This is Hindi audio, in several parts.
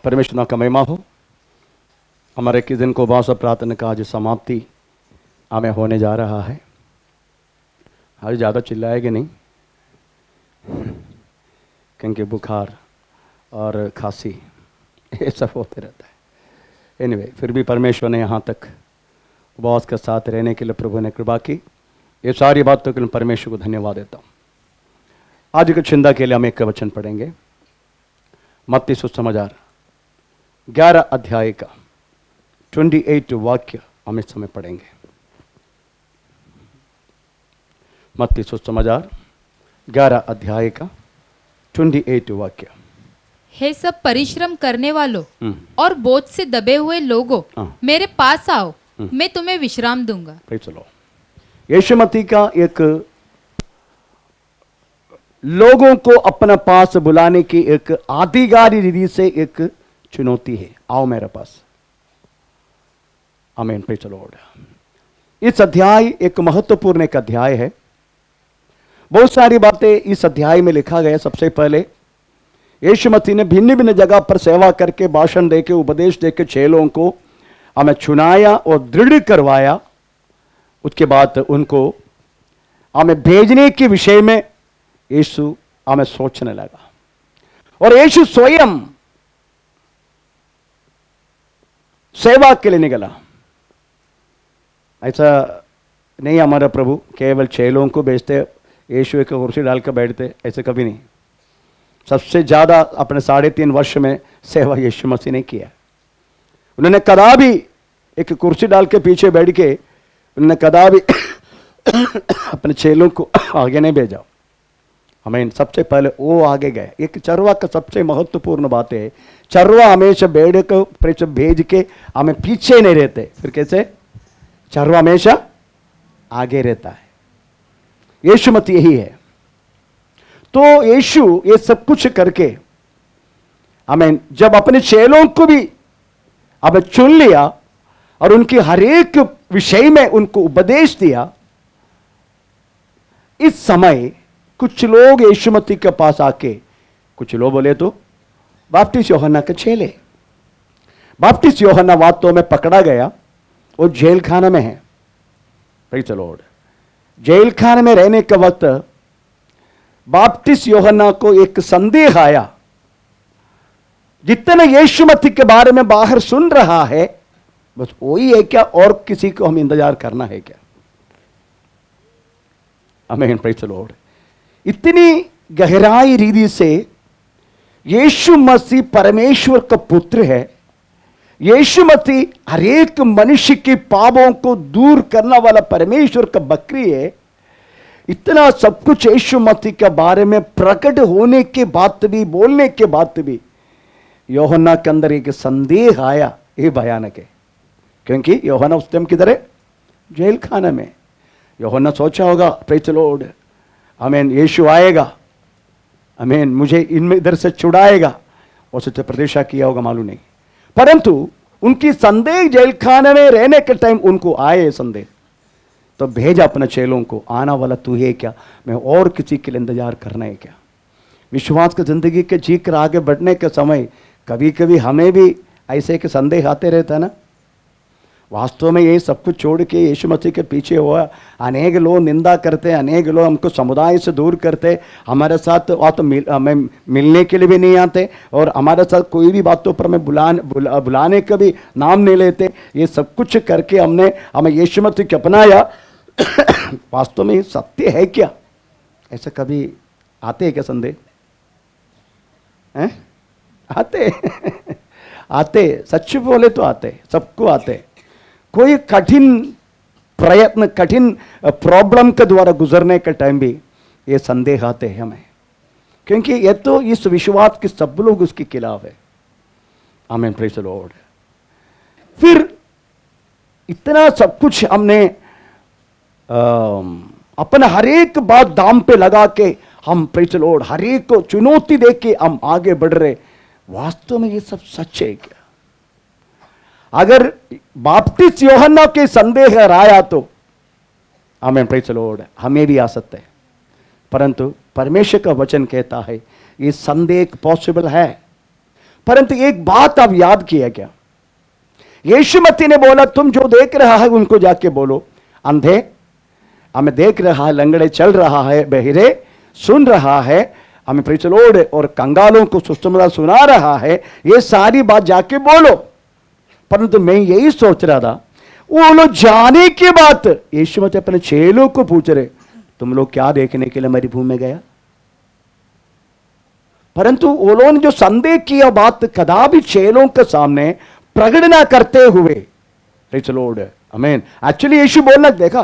परमेश्वर का महिमा हो। हमारे 21 दिन को उपवास और प्रार्थना का आज समाप्ति हमें होने जा रहा है। आज ज़्यादा चिल्लाएंगे नहीं क्योंकि बुखार और खांसी ये सब होते रहता है। एनीवे, फिर भी परमेश्वर ने यहाँ तक उपवास के साथ रहने के लिए प्रभु ने कृपा की। ये सारी बातों के लिए परमेश्वर को धन्यवाद देता हूँ। आज की चिंता के लिए हम एक वचन पढ़ेंगे, मत्ती सुसमाचार 11 अध्याय का 28 वाक्य हम इस समय पढ़ेंगे। मत्ती सुसमाचार 11 अध्याय का 28 वाक्य। हे सब परिश्रम करने वालों और बोझ से दबे हुए लोगों, मेरे पास आओ, मैं तुम्हें विश्राम दूंगा। चलो, यीशु मसीह का एक लोगों को अपना पास बुलाने की एक आधिकारिक रीति से एक चुनौती है, आओ मेरे पास। आमीन, प्रेज़ द लॉर्ड। इस अध्याय एक महत्वपूर्ण एक अध्याय है। बहुत सारी बातें इस अध्याय में लिखा गया। सबसे पहले यीशु मसीह ने भिन्न भिन्न जगह पर सेवा करके, भाषण देके, उपदेश देके चेलों को हमें चुनाया और दृढ़ करवाया। उसके बाद उनको हमें भेजने के विषय में यीशु हमें सोचने लगा और यीशु स्वयं सेवा के लिए निकला। ऐसा नहीं हमारा प्रभु केवल चेलों को भेजते, यीशु एक कुर्सी डालकर बैठते, ऐसे कभी नहीं। सबसे ज्यादा अपने 3.5 वर्ष में सेवा यीशु मसीह ने किया। उन्होंने कदा भी एक कुर्सी डाल के पीछे बैठ के उन्होंने कदा भी अपने चेलों को आगे नहीं भेजा। हमें सबसे पहले वो आगे गए। एक चरवा का सबसे महत्वपूर्ण बात है, चरवा हमेशा भेड़ को भेज के हमें पीछे नहीं रहते। फिर कैसे? चरवा हमेशा आगे रहता है। यीशु मसीह यही है। तो यीशु ये सब कुछ करके हमें जब अपने चेलों को भी हमें चुन लिया और उनकी हर एक विषय में उनको उपदेश दिया, इस समय कुछ लोग यीशु मसीह के पास आके, कुछ लोग बोले तो बपतिस्मा यूहन्ना के चेले। बपतिस्मा यूहन्ना वास्तव में पकड़ा गया, वो जेल खाना में है। Praise the Lord. जेल खाने में रहने के वक्त बपतिस्मा यूहन्ना को एक संदेह आया। जितने यीशु मसीह के बारे में बाहर सुन रहा है, बस वही है क्या और किसी को हम इंतजार करना है क्या? आमीन, प्रेज़ द लॉर्ड। इतनी गहराई रीति से यीशु मसीह परमेश्वर का पुत्र है। यीशु मसीह हर एक मनुष्य के पापों को दूर करने वाला परमेश्वर का बकरी है। इतना सब कुछ यीशु मसीह के बारे में प्रकट होने के बाद भी, बोलने के बाद भी यूहन्ना के अंदर एक संदेह आया। ये भयानक है, क्योंकि यूहन्ना उस टाइम किधर है? जेल खाने में। यूहन्ना सोचा होगा, प्रेज़ द लॉर्ड, आमीन, यीशु आएगा, आमीन, मुझे इनमें इधर से छुड़ाएगा। और सच्चा प्रतीक्षा किया होगा, मालूम नहीं। परंतु उनकी संदेह जेल खाने में रहने के टाइम उनको आए संदेह, तो भेजा अपने चेलों को, आना वाला तू है क्या? मैं और किसी के लिए इंतजार करना है क्या? विश्वास की जिंदगी के जी कर आगे बढ़ने के समय कभी कभी हमें भी ऐसे के संदेह आते रहता है ना। वास्तव में ये सब कुछ छोड़ के यीशु मसीह के पीछे हुआ। अनेक लोग निंदा करते, अनेक लोग हमको समुदाय से दूर करते, हमारे साथ हमें मिलने के लिए भी नहीं आते और हमारे साथ कोई भी बातों पर हमें बुलाने का भी नाम नहीं लेते। ये सब कुछ करके हमें यीशु मसीह को अपनाया। वास्तव में ये सत्य है क्या? ऐसा कभी आते हैं क्या संदेह? आते आते, सच बोले तो आते, सबको आते। कोई कठिन प्रयत्न, कठिन प्रॉब्लम के द्वारा गुजरने के टाइम भी ये संदेह आते हैं हमें, क्योंकि ये तो इस विश्वास के सब लोग उसके खिलाफ है। आमीन, प्रेज़ द लॉर्ड। फिर इतना सब कुछ हमने अपना हर एक बात दाम पे लगा के हम, प्रेज़ द लॉर्ड, हर एक को चुनौती दे के हम आगे बढ़ रहे। वास्तव में ये सब सच है क्या? अगर बपतिस्मा यूहन्ना के संदेह आया तो आमीन, प्रेज़ द लॉर्ड, हमें भी आ सकते हैं। परंतु परमेश्वर का वचन कहता है ये संदेह पॉसिबल है। परंतु एक बात आप याद किया क्या? यीशु मसीह ने बोला तुम जो देख रहा है उनको जाके बोलो, अंधे हमें देख रहा है, लंगड़े चल रहा है, बहिरे सुन रहा है, हमें प्रेज़ द लॉर्ड, और कंगालों को सुसमाचार सुना रहा है, ये सारी बात जाके बोलो। परंतु मैं यही सोच रहा था, वो लोग जाने के बाद यीशु मसीह अपने चेलों को पूछ रहे तुम लोग क्या देखने के लिए मरुभूमि में गया? परंतु वो लोगों ने जो संदेह किया बात कदापि चेलों के सामने प्रकट ना करते हुए, प्रेज़ द लॉर्ड, आमीन। एक्चुअली यीशु बोलना देखा,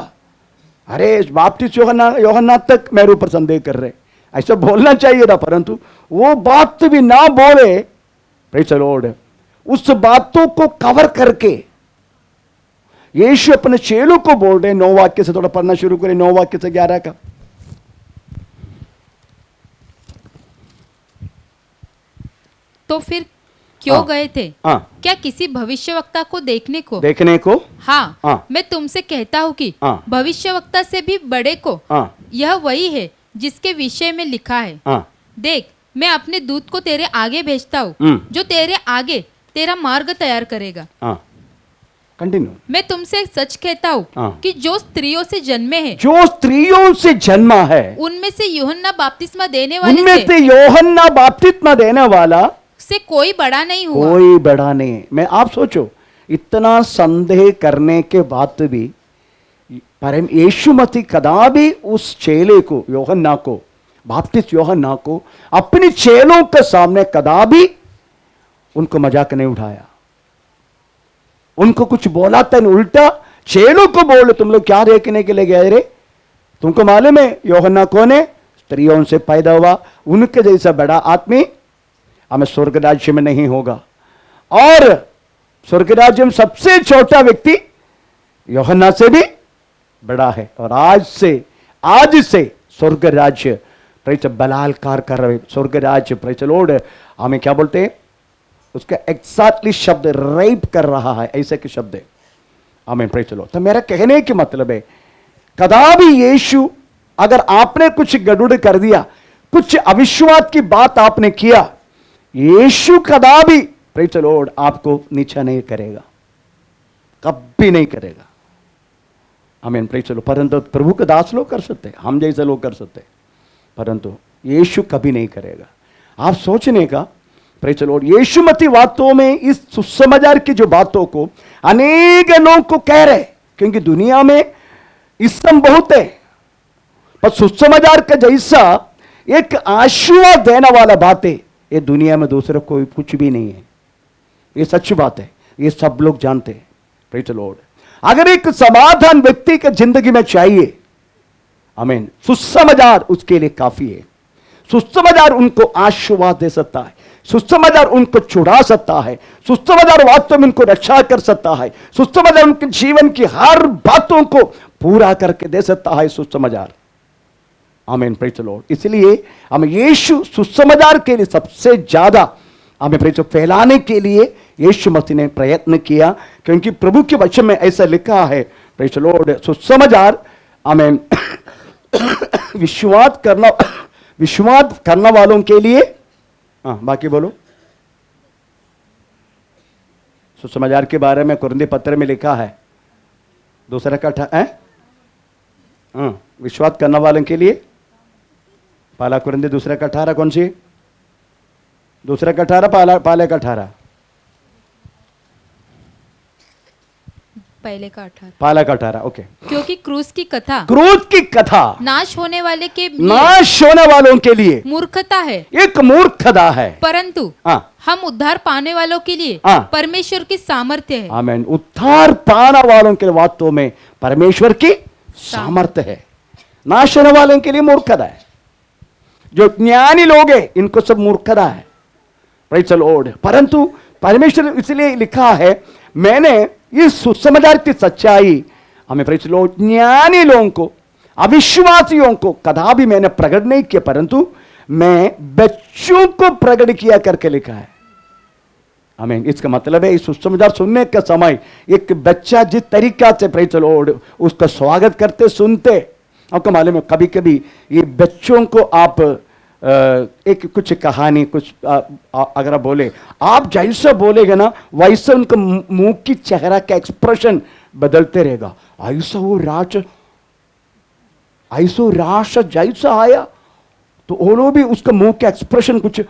अरे बाप्तिस्ट यूहन्ना तक मेरे ऊपर संदेह कर रहे, ऐसा बोलना चाहिए था, परंतु वो बात भी ना बोले, प्रेज़ द लॉर्ड। उस बातों को कवर करके यीशु अपने चेलों को बोल रहे, 9 वाक्य से थोड़ा पढ़ना शुरू करें, 9 वाक्य से 11 का। तो फिर क्यों हाँ, गए थे? हाँ, क्या किसी भविष्यवक्ता को देखने को? देखने को? हाँ, हाँ, मैं तुमसे कहता हूँ कि हाँ, भविष्यवक्ता से भी बड़े को हाँ, यह वही है जिसके विषय में लिखा है, हाँ, देख मैं अपने दूत को तेरे आगे भेजता हूँ, जो तेरे आगे तेरा मार्ग तैयार करेगा। हाँ, कंटिन्यू। मैं तुमसे सच कहता हूँ हाँ, कि जो स्त्रियों से जन्मे हैं, जो स्त्रियों से जन्मा है, उनमें से यूहन्ना बपतिस्मा देने वाले उनमें से यूहन्ना बपतिस्मा देने वाला से कोई बड़ा नहीं हुआ। कोई बड़ा नहीं। मैं आप सोचो, इतना संदेह करने के बाद भी परम यीशु मसीह कदापि उस चेले को, यूहन्ना को, बपतिस्मा यूहन्ना को अपने चेलों के सामने कदापि उनको मजाक नहीं उठाया, उनको कुछ बोला था नहीं, उल्टा चेलों को बोले तुम लोग क्या देखने के लिए गए रे? तुमको मालूम है यूहन्ना कौन है? स्त्रियों से पैदा हुआ, उनके जैसा बड़ा आदमी हमें स्वर्ग राज्य में नहीं होगा, और स्वर्ग राज्य में सबसे छोटा व्यक्ति यूहन्ना से भी बड़ा है। और आज से स्वर्ग राज्य प्रेज़ बलात्कार कर रहे, स्वर्ग राज्य प्रेज़ लॉर्ड हमें क्या बोलते हैं उसका एग्जैक्टली शब्द रेप कर रहा है, ऐसे के शब्द है, आमीन, प्रेज़ लॉर्ड। तो मेरा कहने के मतलब है कदापि यीशु, अगर आपने कुछ गड़बड़ कर दिया, कुछ अविश्वास की बात आपने किया, यीशु कदापि प्रेज़ लॉर्ड आपको नीचा नहीं करेगा, कभी नहीं करेगा, आमीन, प्रेज़ लॉर्ड। परंतु प्रभु के दास लोग कर सकते, हम जैसे लोग कर सकते, परंतु यीशु कभी नहीं करेगा। आप सोचने का, प्रेज़ लॉर्ड, यीशु मसीह वास्तव में इस सुसमाचार की जो बातों को अनेक लोगों को कह रहे, क्योंकि दुनिया में इसम बहुत है, पर सुसमाचार का जैसा एक आशीर्वाद देने वाला बात है, ये दुनिया में दूसरा कोई कुछ भी नहीं है। ये सच्ची बात है, ये सब लोग जानते हैं, प्रेज़ लॉर्ड। अगर एक समाधान व्यक्ति के जिंदगी में चाहिए, आमीन, सुसमाचार उसके लिए काफी है। सुसमाचार उनको आशीर्वाद दे सकता है, सुसमाचार उनको छुड़ा सकता है, सुसमाचार वास्तव में उनको रक्षा कर सकता है, सुसमाचार उनके जीवन की हर बातों को पूरा करके दे सकता है सुसमाचार, आमीन, प्रेज़ लॉर्ड। इसलिए हमें यीशु सुसमाचार के लिए सबसे ज्यादा हमें प्रेज़ फैलाने के लिए यीशु मसीह ने प्रयत्न किया, क्योंकि प्रभु के वचन में ऐसा लिखा है, प्रेज़ लॉर्ड, सुसमाचार आमीन विश्वास करने वालों के लिए, हाँ बाकी बोलो। सुसमाचार के बारे में कुरिन्थी पत्र में लिखा है, दूसरा का है विश्वास करने वालों के लिए, पहला कुरिन्थी दूसरा का 18, कौन सी? दूसरा का 18, पहले का 18, पहले का 18, पहला का 18, ओके। क्योंकि क्रूस की कथा नाश होने वालों के लिए मूर्खता है, एक मूर्खता है, परंतु हाँ, हम उद्धार पाने वालों के लिए हाँ, परमेश्वर की सामर्थ्य है, आमीन। उद्धार पाने वालों के लिए वास्तव में परमेश्वर की सामर्थ्य है, नाश होने वालों के लिए मूर्खता है। जो ज्ञानी लोग हैं इनको सब मूर्खता है, प्रेज़ लॉर्ड। परंतु परमेश्वर इसलिए लिखा है, मैंने इस सुसमाचार की सच्चाई हमें प्रेज़ लॉर्ड ज्ञानी लोगों को, अविश्वासियों को कदापि मैंने प्रकट नहीं किया, परंतु मैं बच्चों को प्रकट किया करके लिखा है, आमीन। इसका मतलब है इस सुसमाचार सुनने का समय एक बच्चा जिस तरीका से प्रेज़ लॉर्ड उसका स्वागत करते सुनते, आपको मालूम है कभी कभी ये बच्चों को आप एक कुछ कहानी कुछ अगर आप बोले, आप जैसा बोलेगा ना वैसे उनका मुंह की चेहरा का एक्सप्रेशन बदलते रहेगा। ऐसा वो राश जैसा आया तो वो लोग भी उसका मुंह का एक्सप्रेशन कुछ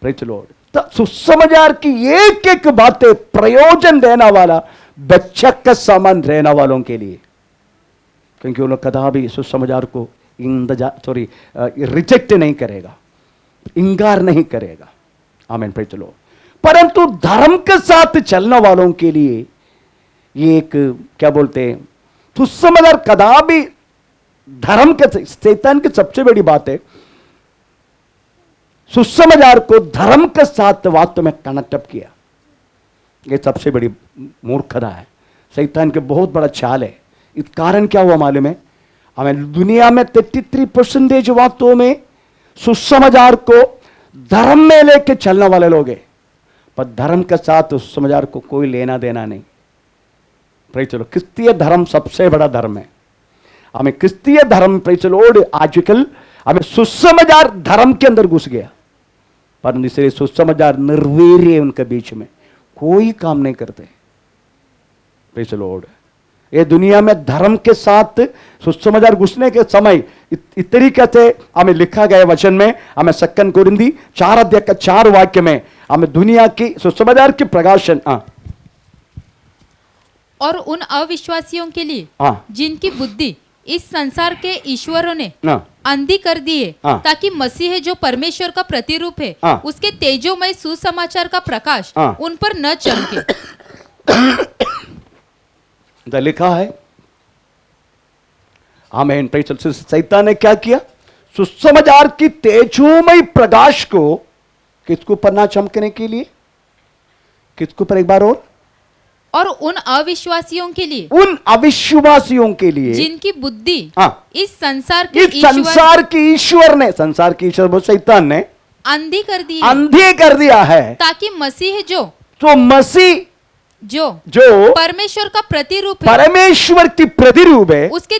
प्रेज़ द लॉर्ड। तो सुसमाचार की एक एक बातें प्रयोजन देने वाला बच्चा का समान रहने वालों के लिए, क्योंकि वो लोग कदापि सुसमाचार को रिजेक्ट नहीं करेगा, इंकार नहीं करेगा। आमीन, प्रेज़ द लॉर्ड। परंतु धर्म के साथ चलने वालों के लिए ये एक क्या बोलते हैं, सुसमाचार कदापि धर्म के शैतान की सबसे बड़ी बात है सुसमाचार को धर्म के साथ वास्तव में कनेक्ट अप किया। ये सबसे बड़ी मूर्खता है, शैतान के बहुत बड़ा चाल है। इस कारण क्या हुआ मालूम है, हमें दुनिया में 33% वास्तव में सुसमाचार को धर्म में लेके चलने वाले लोग हैं, पर धर्म के साथ सुसमाचार को कोई लेना देना नहीं। Praise the Lord. क्रिस्तीय धर्म सबसे बड़ा धर्म है। हमें क्रिस्तीय धर्म प्रेज़ द लॉर्ड आजकल हमें सुसमाचार धर्म के अंदर घुस गया, पर इसलिए सुसमाचार निर्वीर्य उनके बीच में कोई काम नहीं करते। Praise the Lord. ये दुनिया में धर्म के साथ सुसमाचार घुसने के समय इस तरीके से हमें लिखा गया वचन में, हमें 2 कोरिन्थी 4 वाक्य में हमें दुनिया की सुसमाचार की प्रकाशन और उन अविश्वासियों के लिए जिनकी बुद्धि इस संसार के ईश्वरों ने अंधी कर दी है, ताकि मसीह जो परमेश्वर का प्रतिरूप है उसके तेजोमय सुसमाचार का प्रकाश उन पर न चमके। लिखा है। आमीन, प्रेज़ द लॉर्ड। शैतान ने क्या किया, सुसमाचार की तेजोमय प्रकाश को किसके ऊपर ना चमकने के लिए, किसके ऊपर, एक बार और उन अविश्वासियों के लिए, जिनकी बुद्धि इस संसार के ईश्वर ने, संसार के ईश्वर बहुत शैतान ने अंधी कर दिया है, ताकि मसीह जो परमेश्वर का प्रतिरूप है, परमेश्वर की प्रतिरूप है, उसके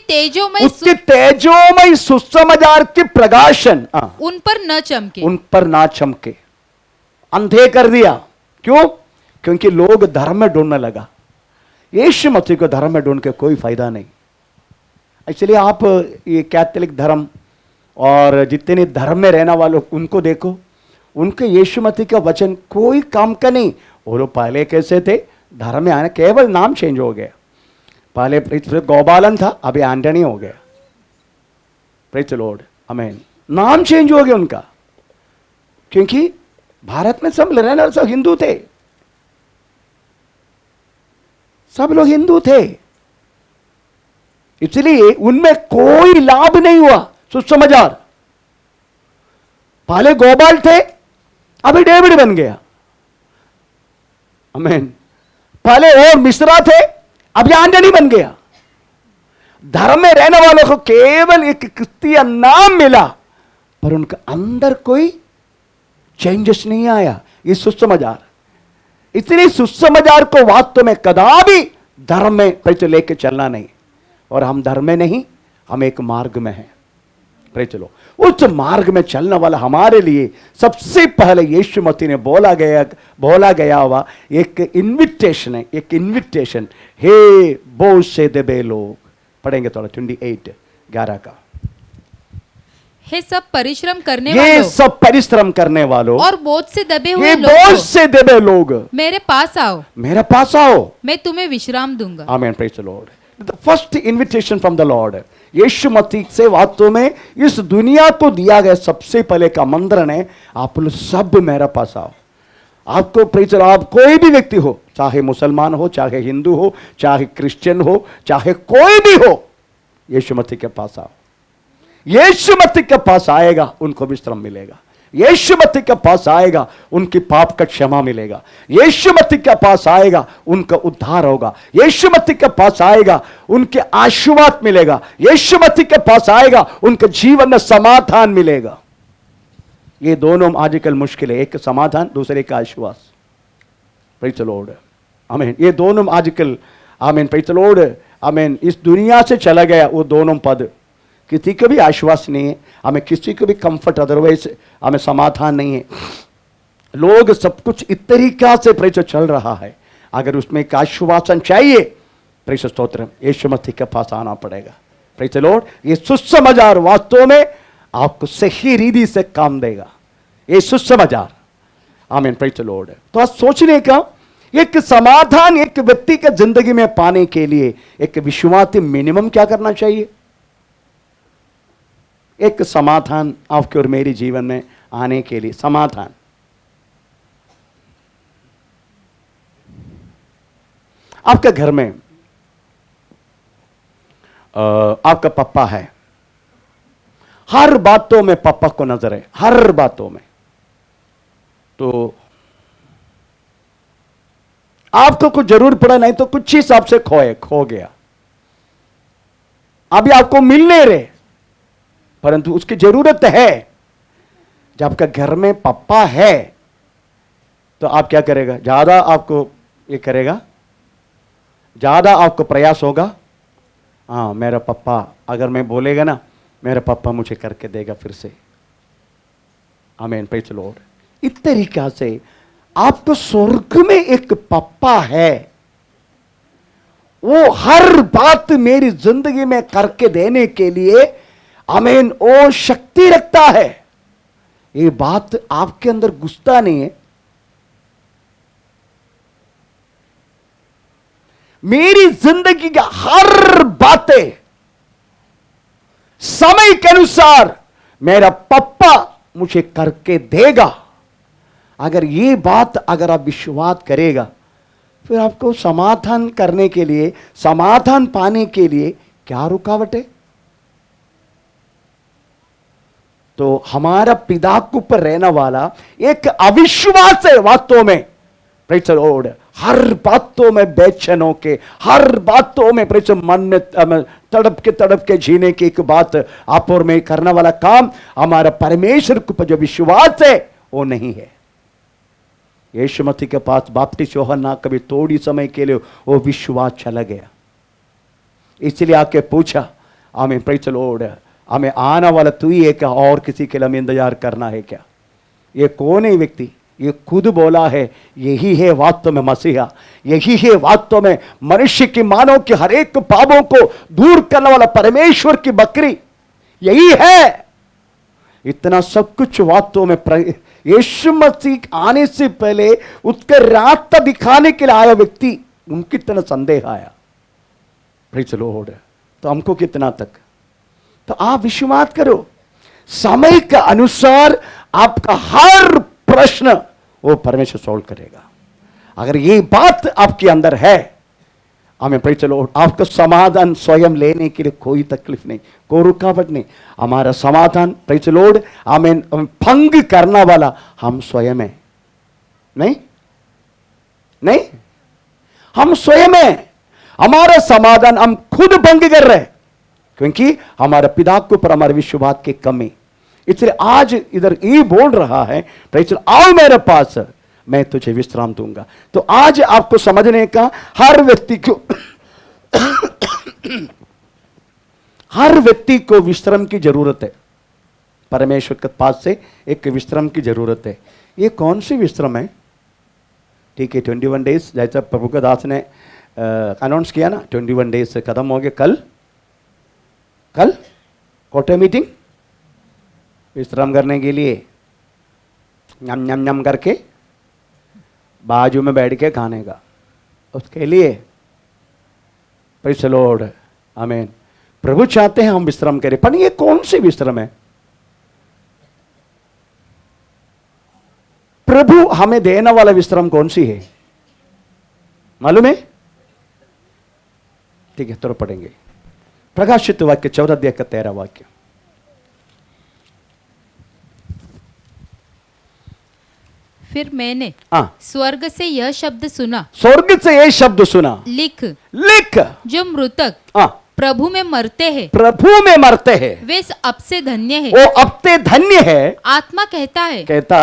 तेजोमय सुसमाचार की प्रकाशन उन पर ना चमके। अंधे कर दिया। क्यों? क्योंकि लोग धर्म में ढूंढने लगा। यीशु मसीह को धर्म में ढूंढ के कोई फायदा नहीं। एक्चुअली आप ये कैथोलिक धर्म और जितने धर्म में रहने वालों उनको देखो, उनके यीशु मसीह का वचन कोई काम का नहीं। वो लोग पहले कैसे थे, धर्म में आने केवल नाम चेंज हो गया। पहले गोपालन था, अभी एंटनी हो गया। Praise the Lord. आमीन। नाम चेंज हो गया उनका, क्योंकि भारत में सब रहने वाले सब हिंदू थे, सब लोग हिंदू थे, इसलिए उनमें कोई लाभ नहीं हुआ सुसमाचार। पहले गोपाल थे, अभी डेविड बन गया। आमीन। पहले और मिश्रा थे, अभी आंजनी बन गया। धर्म में रहने वालों को केवल एक क्रिस्तीय नाम मिला, पर उनका अंदर कोई चेंजेस नहीं आया। ये सुसमाचार, इसलिए सुसमाचार को वास्तव में कदापि धर्म में प्रेज़ लेके चलना नहीं। और हम धर्म में नहीं, हम एक मार्ग में हैं। प्रेज़ चलो, उस मार्ग में चलने वाला हमारे लिए सबसे पहले यीशु मसीह ने बोला गया हुआ एक इन्विटेशन है, एक इन्विटेशन। हे बोझ से दबे लोग, पढ़ेंगे थोड़ा 28:11 का। हे सब परिश्रम करने वालों और बोझ से दबे लोग मेरे पास आओ, मैं तुम्हें विश्राम दूंगा। आमीन, praise the Lord. The first invitation from the Lord, Yeshu Masih से वास्तव में इस दुनिया को दिया गया सबसे पहले का आमंत्रण है, आप लोग सब मेरे पास आओ। आपको प्रेज़, आप कोई भी व्यक्ति हो, चाहे मुसलमान हो, चाहे हिंदू हो, चाहे क्रिश्चियन हो, चाहे कोई भी हो, यीशु मसीह के पास आओ। यीशु मसीह के पास आएगा, उनको विश्राम मिलेगा। यीशु मसीह के पास आएगा, उनकी पाप का क्षमा मिलेगा। यीशु मसीह के पास आएगा, उनका उद्धार होगा। यीशु मसीह के पास आएगा, उनके आशीर्वाद मिलेगा। यीशु मसीह के पास आएगा, उनके जीवन में समाधान मिलेगा। ये दोनों आजकल मुश्किल है, एक समाधान, दूसरे का आशीर्वाद। Praise the Lord. आमीन। ये दोनों आजकल, आमीन, प्रेज़ द लॉर्ड, आमीन, इस दुनिया से चला गया वो दोनों पद, किसी को भी आश्वास नहीं है, हमें किसी को भी कंफर्ट, अदरवाइज हमें समाधान नहीं है। लोग सब कुछ इस तरीका से प्रेस चल रहा है, अगर उसमें एक आश्वासन चाहिए, प्रेस स्तोत्र, यीशु मसीह के पास आना पड़ेगा। प्रेस लॉर्ड, ये सुसमाचार वास्तव में आपको सही रीति से काम देगा, ये सुसमाचार। आमीन, प्रेस लॉर्ड। तो आज सोचने का एक समाधान एक व्यक्ति के जिंदगी में पाने के लिए एक विश्वासी मिनिमम क्या करना चाहिए? एक समाधान आपके और मेरे जीवन में आने के लिए, समाधान। आपके घर में आपका पापा है, हर बातों में पापा को नजर है, हर बातों में। तो आपको कुछ जरूर पड़ा, नहीं तो कुछ चीज आपसे खो गया, अभी आपको मिल नहीं रहे, परंतु उसकी जरूरत है। जब आपका घर में पापा है तो आप क्या करेगा? ज्यादा आपको ये करेगा, ज्यादा आपको प्रयास होगा। हाँ, मेरा पापा, अगर मैं बोलेगा ना, मेरा पापा मुझे करके देगा फिर से। आमीन, प्रेज़ द लॉर्ड। इस तरीका से आपको स्वर्ग में एक पापा है, वो हर बात मेरी जिंदगी में करके देने के लिए, आमीन, वो शक्ति रखता है। ये बात आपके अंदर घुसता नहीं है। मेरी जिंदगी का हर बातें समय के अनुसार मेरा पापा मुझे करके देगा। अगर ये बात अगर आप विश्वास करेगा, फिर आपको समाधान करने के लिए, समाधान पाने के लिए क्या रुकावट है? तो हमारा पिता के ऊपर रहने वाला एक अविश्वास है वास्तव में। Praise the Lord. हर बातों में बेचैन होके, हर बातों में प्रेज़ मन में तड़प के जीने की एक बात आप और मैं करने वाला काम, हमारा परमेश्वर के ऊपर जो विश्वास है वो नहीं है। यीशु मसीह के पास बपतिस्मा यूहन्ना कभी थोड़ी समय के लिए वो विश्वास चला गया, इसलिए आके पूछा, आमीन, प्रेज़ द लॉर्ड, हमें आने वाला तू ही है क्या, और किसी के लिए हमें इंतजार करना है क्या? ये कौन है व्यक्ति? ये खुद बोला है, यही है वास्तव में मसीहा, यही है वास्तव में मनुष्य की, मानव के हर एक पापों को दूर करने वाला परमेश्वर की बकरी, यही है। इतना सब कुछ वास्तव में यीशु मसीह आने से पहले उसके रास्ता दिखाने के लिए आया व्यक्ति, उनको कितना संदेह आया। Praise the Lord. तो हमको कितना तक? तो आप विश्वास करो, समय के अनुसार आपका हर प्रश्न वो परमेश्वर सॉल्व करेगा। अगर ये बात आपके अंदर है, हमें प्रेज़ द लॉर्ड, आपका समाधान स्वयं लेने के लिए कोई तकलीफ नहीं, कोई रुकावट नहीं। हमारा समाधान, प्रेज़ द लॉर्ड, हमें भंग करने वाला हम स्वयं है। नहीं, हम स्वयं है। हमारा समाधान हम खुद भंग कर रहे हैं, क्योंकि हमारे पिता के ऊपर हमारे विश्वास की कमी। इसलिए आज इधर ये बोल रहा है, प्रेज़, आओ मेरे पास, मैं तुझे विश्राम दूंगा। तो आज आपको समझने का, हर व्यक्ति को हर व्यक्ति को विश्राम की जरूरत है। परमेश्वर के पास से एक विश्राम की जरूरत है। ये कौन सी विश्राम है? ठीक है, 21 डेज, जैसा प्रभु का दास ने अनाउंस किया ना, 21 डेज खत्म हो गए। कल कोटे मीटिंग, विश्राम करने के लिए नम नम नम करके बाजू में बैठ के खाने का, उसके लिए। प्रेज़ द लॉर्ड, आमीन। प्रभु चाहते हैं हम विश्राम करें, पर ये कौन सी विश्राम है? प्रभु हमें देने वाला विश्राम कौन सी है मालूम है? ठीक है, तो पढ़ेंगे प्रकाशित वाक्य 14 अध्याय का 13 वाक्य। फिर मैंने स्वर्ग से यह शब्द सुना, स्वर्ग से यह शब्द सुना, लिख जो मृतक प्रभु में मरते हैं वे अब से धन्य है। वो अब से धन्य है। आत्मा कहता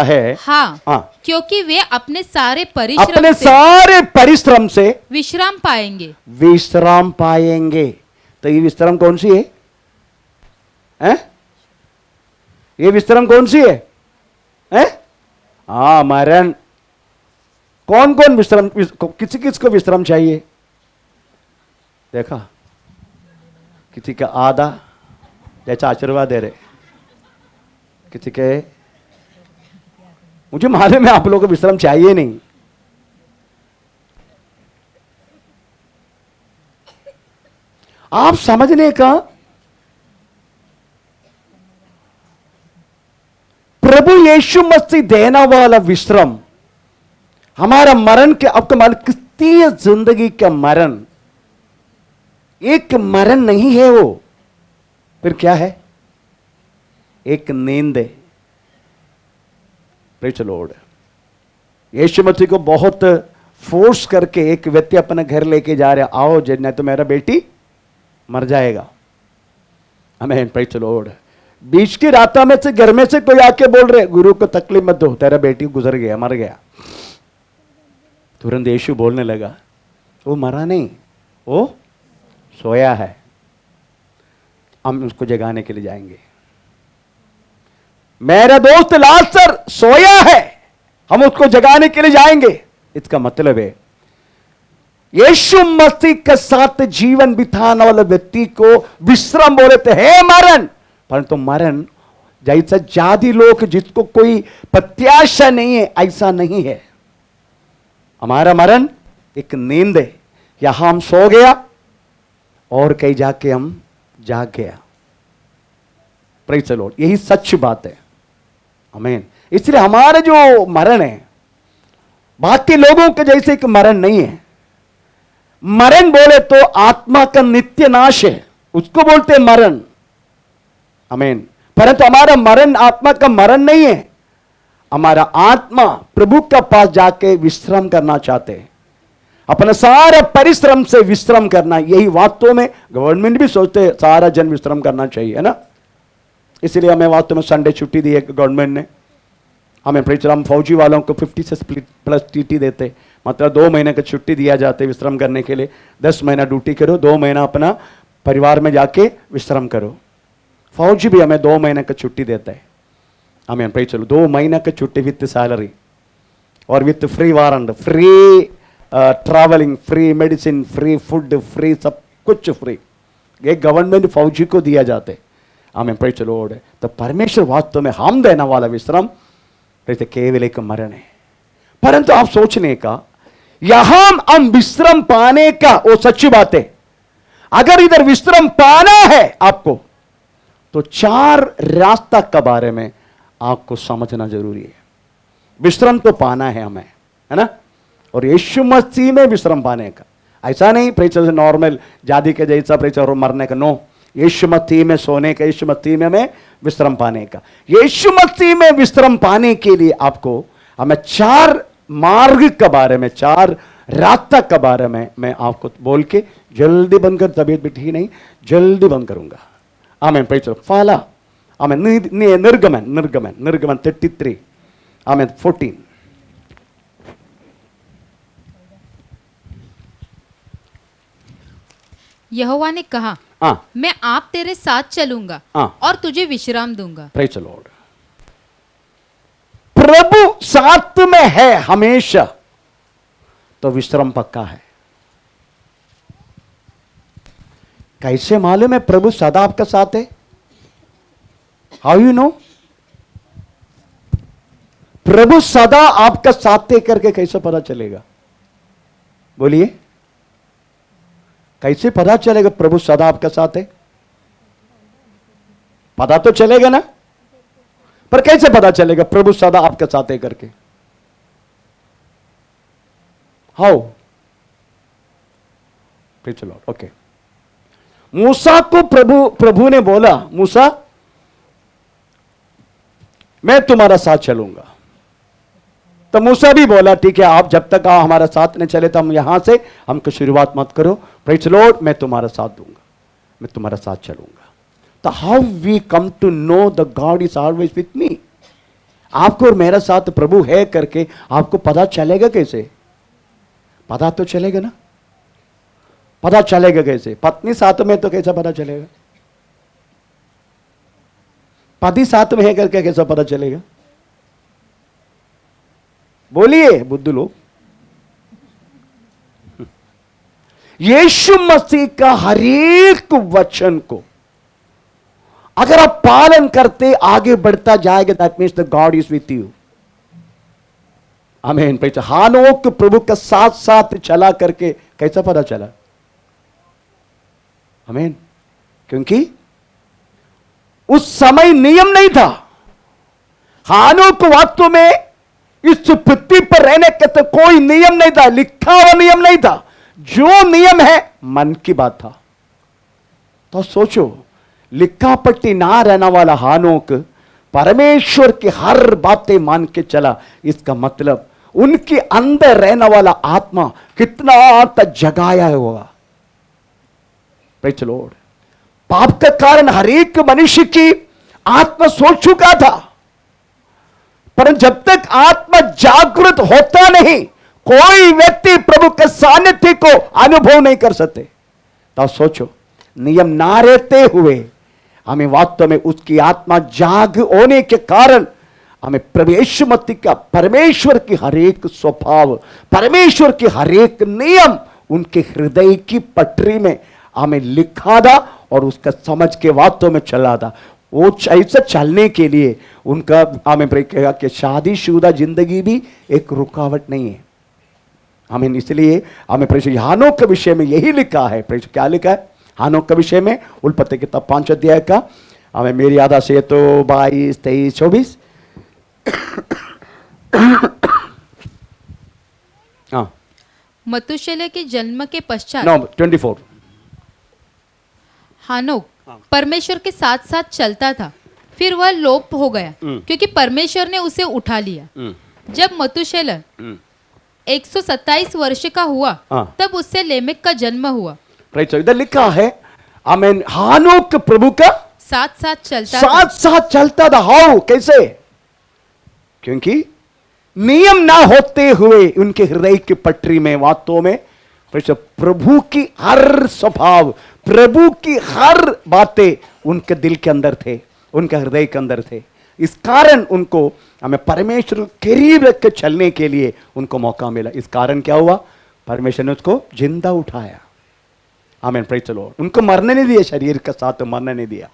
है हाँ, क्योंकि वे अपने सारे परिश्रम से विश्राम पाएंगे। तो ये विश्राम कौन सी है? हैं? ये विश्राम कौन सी है? हैं? हाँ, मरण। कौन कौन विश्राम, किसी किसको विश्राम चाहिए? देखा, किसी का आधा जैसा आशीर्वाद दे रहे, किसी के मुझे मालूम है आप लोगों को विश्राम चाहिए नहीं। आप समझने का, प्रभु यीशु मसीह देने वाला विश्राम, हमारा मरण के, आपका मान क्रिस्तीय जिंदगी का मरण एक मरण नहीं है, वो फिर क्या है? एक नींद है। Praise the Lord. Yeshu Masih को बहुत फोर्स करके एक व्यक्ति अपने घर लेके जा रहे, आओ नहीं तो मेरा बेटी मर जाएगा। आमीन, प्रेज़ द लॉर्ड। बीच की रात में से घर में से कोई आके बोल रहे, गुरु को तकलीफ मत दो, तेरा बेटी गुजर गया, मर गया। तुरंत यीशु बोलने लगा, वो मरा नहीं, वो सोया है, हम उसको जगाने के लिए जाएंगे। मेरा दोस्त लाजर सोया है, हम उसको जगाने के लिए जाएंगे। इसका मतलब है यीशु मसीह के साथ जीवन बिताने वाले व्यक्ति को विश्राम बोले थे, हे मरण। परंतु मरण जैसा जाति लोग जिसको कोई प्रत्याशा नहीं है, ऐसा नहीं है। हमारा मरण एक नींद है, यहां हम सो गया और कहीं जाके हम जाग गया। Praise the Lord. यही सच बात है। आमीन। इसलिए हमारा जो मरण है बाकी लोगों के जैसे एक मरण नहीं है। मरण बोले तो आत्मा का नित्य नाश है, उसको बोलते हैं मरण। आमीन। परंतु हमारा मरण आत्मा का मरण नहीं है। हमारा आत्मा प्रभु के पास जाके विश्राम करना चाहते हैं, अपना सारा परिश्रम से विश्राम करना। यही वास्तव में गवर्नमेंट भी सोचते हैं सारा जन विश्राम करना चाहिए, है ना। इसलिए हमें वास्तव में संडे छुट्टी दी है गवर्नमेंट ने। हमें हम फौजी वालों को 50 से प्लस टीटी देते, मतलब 2 महीने का छुट्टी दिया जाता है विश्राम करने के लिए। 10 महीना ड्यूटी करो, 2 महीना अपना परिवार में जाके विश्राम करो। फौजी भी हमें 2 महीने का छुट्टी देता है। हमें प्रेज़ द लॉर्ड। 2 महीने का छुट्टी विथ सैलरी और with free warrant, free travelling, free medicine, free food, free सब कुछ फ्री। ये गवर्नमेंट फौजी को दिया जाते। हमें प्रेज़ द लॉर्ड। तो परमेश्वर वास्तव में हम देने वाला विश्राम केवल एक मरण है। परंतु आप सोचने का, यहां हम विश्राम पाने का, वो सच्ची बात है। अगर इधर विश्राम पाना है आपको, तो 4 रास्ता के बारे में आपको समझना जरूरी है। विश्राम तो पाना है हमें, है ना। और यीशु मसीह में विश्राम पाने का, ऐसा नहीं प्रेज़ नॉर्मल जाति के जैसा प्रेज़ मरने का, नो। यीशु मसीह में सोने का, यीशु मसीह में हमें विश्राम पाने का। यीशु मसीह में विश्राम पाने के लिए आपको हमें 4 मार्ग के बारे में, 4 रास्ता के बारे में मैं आपको बोल के जल्दी बंद कर, तबीयत भी ठीक नहीं, जल्दी बंद करूंगा। आमेन, प्रेज़ फाला। आमेन। निर्गमन निर्गमन निर्गमन 33, आमेन 14। यहोवा ने कहा, मैं आप तेरे साथ चलूंगा और तुझे विश्राम दूंगा। Praise the Lord. प्रभु साथ में है हमेशा, तो विश्राम पक्का है। कैसे मालूम है प्रभु सदा आपका साथ है? How you know? प्रभु सदा आपका साथ है करके कैसे पता चलेगा? बोलिए, कैसे पता चलेगा प्रभु सदा आपका साथ है? पता तो चलेगा ना, पर कैसे पता चलेगा प्रभु सदा आपके साथ है करके? How? Praise the Lord. Okay. Musa को प्रभु ने बोला, मूसा मैं तुम्हारा साथ चलूंगा। तो मूसा भी बोला, ठीक है, आप जब तक आप हमारा साथ नहीं चले तो हम यहां से हमको शुरुआत मत करो। Praise the lord. मैं तुम्हारा साथ दूंगा, मैं तुम्हारा साथ चलूंगा। तो how we come to know the God is always with me? आपको और मेरा साथ प्रभु है करके आपको पता चलेगा कैसे? पता तो चलेगा ना। पता चलेगा कैसे? पत्नी साथ में तो कैसा पता चलेगा? पति साथ में है करके कैसा पता चलेगा? बोलिए बुद्धू लोग। यीशु मसीह का हर एक वचन को अगर आप पालन करते आगे बढ़ता जाएगा, that means the God is with you. आमीन। हानोक प्रभु के साथ साथ चला करके कैसा पता चला? आमीन। क्योंकि उस समय नियम नहीं था। हानोक वास्तव में इस पृथ्वी पर रहने का तो कोई नियम नहीं था, लिखा हुआ नियम नहीं था। जो नियम है मन की बात था। तो सोचो, लिखा पट्टी ना रहना वाला हानोक परमेश्वर की हर बातें मान के चला। इसका मतलब उनके अंदर रहने वाला आत्मा कितना तक जगाया होगा। Praise the Lord. पाप के कारण हर एक मनुष्य की आत्मा सो चुका था, पर जब तक आत्मा जागृत होता नहीं, कोई व्यक्ति प्रभु के सानिध्य को अनुभव नहीं कर सकते। तो सोचो, नियम ना रहते हुए हमें वास्तव में उसकी आत्मा जाग होने के कारण हमें प्रवेश मत का परमेश्वर की हर एक स्वभाव, परमेश्वर की हर एक नियम उनके हृदय की पटरी में हमें लिखा था और उसका समझ के वास्तव में चला था। वो ऐसा चलने के लिए उनका हमें कहेगा कि शादीशुदा जिंदगी भी एक रुकावट नहीं है। हमें इसलिए हमें हानोक के विषय में यही लिखा है। क्या लिखा है हानोक के विषय में? उल्पत्ति किताब 5 अध्याय का हमें मेरी याद से तो 22, 23, 24 हाँ, मतुशेलह के जन्म के पश्चात 24 हानोक परमेश्वर के साथ साथ चलता था, फिर वह लोप हो गया क्योंकि परमेश्वर ने उसे उठा लिया। जब मतुशेलह 127 वर्ष का हुआ तब उससे लेमेक का जन्म हुआ। इधर लिखा है आमीन, हानोक प्रभु का साथ साथ चलता था। हाउ? कैसे? क्योंकि नियम ना होते हुए उनके हृदय की पटरी में वास्तव में प्रभु की हर स्वभाव, प्रभु की हर बातें उनके दिल के अंदर थे, उनके हृदय के अंदर थे। इस कारण उनको हमें परमेश्वर करीब रख के चलने के लिए उनको मौका मिला। इस कारण क्या हुआ? परमेश्वर ने उसको जिंदा उठाया। आमीन। Praise the Lord. उनको मरने नहीं दिया, शरीर के साथ मरने नहीं दिया।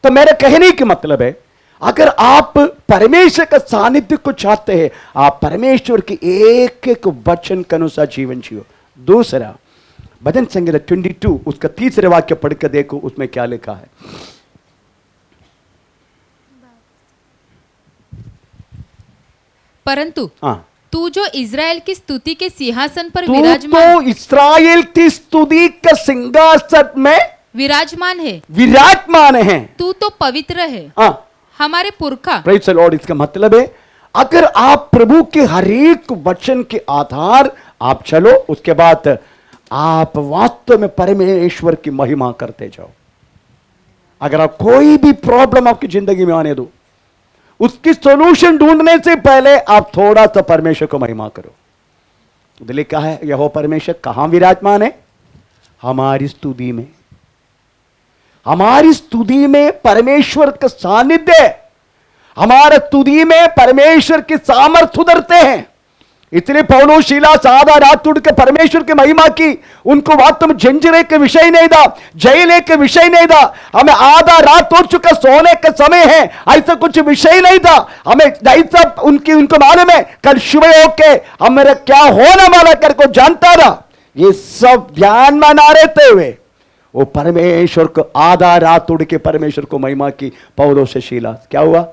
तो मेरे कहने का मतलब है, अगर आप परमेश्वर का सानिध्य को चाहते हैं, आप परमेश्वर की एक एक वचन के अनुसार जीवन जियो। दूसरा, भजन संगीत 22 उसका तीसरे वाक्य पढ़ के देखो, उसमें क्या लिखा है। परंतु तू जो इज़राइल की स्तुति के सिंहासन पर विराजमान, तो इस्राएल की स्तुति का सिंहासन में विराजमान है। तू तो पवित्र है, हमारे पुरखा। Praise the Lord. इसका मतलब है, अगर आप प्रभु के हर एक वचन के आधार आप चलो, उसके बाद आप वास्तव में परमेश्वर की महिमा करते जाओ। अगर आप कोई भी प्रॉब्लम आपकी जिंदगी में आने दो, उसकी सॉल्यूशन ढूंढने से पहले आप थोड़ा सा परमेश्वर को महिमा करो। लिखा है, यहोवा परमेश्वर कहां विराजमान है? हमारी स्तुति में। हमारी स्तुति में परमेश्वर का सानिध्य, हमारे स्तुति में परमेश्वर की सामर्थ्य उतरते हैं। इसलिए पौलुस सीलास आधा रात उठ के परमेश्वर की महिमा की। उनको वास्तव में जंजीरें के विषय नहीं था, जेल के विषय नहीं था। हमें आधा रात उठ चुका, सोने का समय है, ऐसा कुछ विषय नहीं था। हमें ऐसा उनको मालूम है कल सुबह होके हमारा क्या होने वाला कर को जानता था। ये सब ध्यान में ना रहते हुए वो परमेश्वर को आधा रात उड़ के परमेश्वर को महिमा की। पौलुस से सीलास क्या हुआ?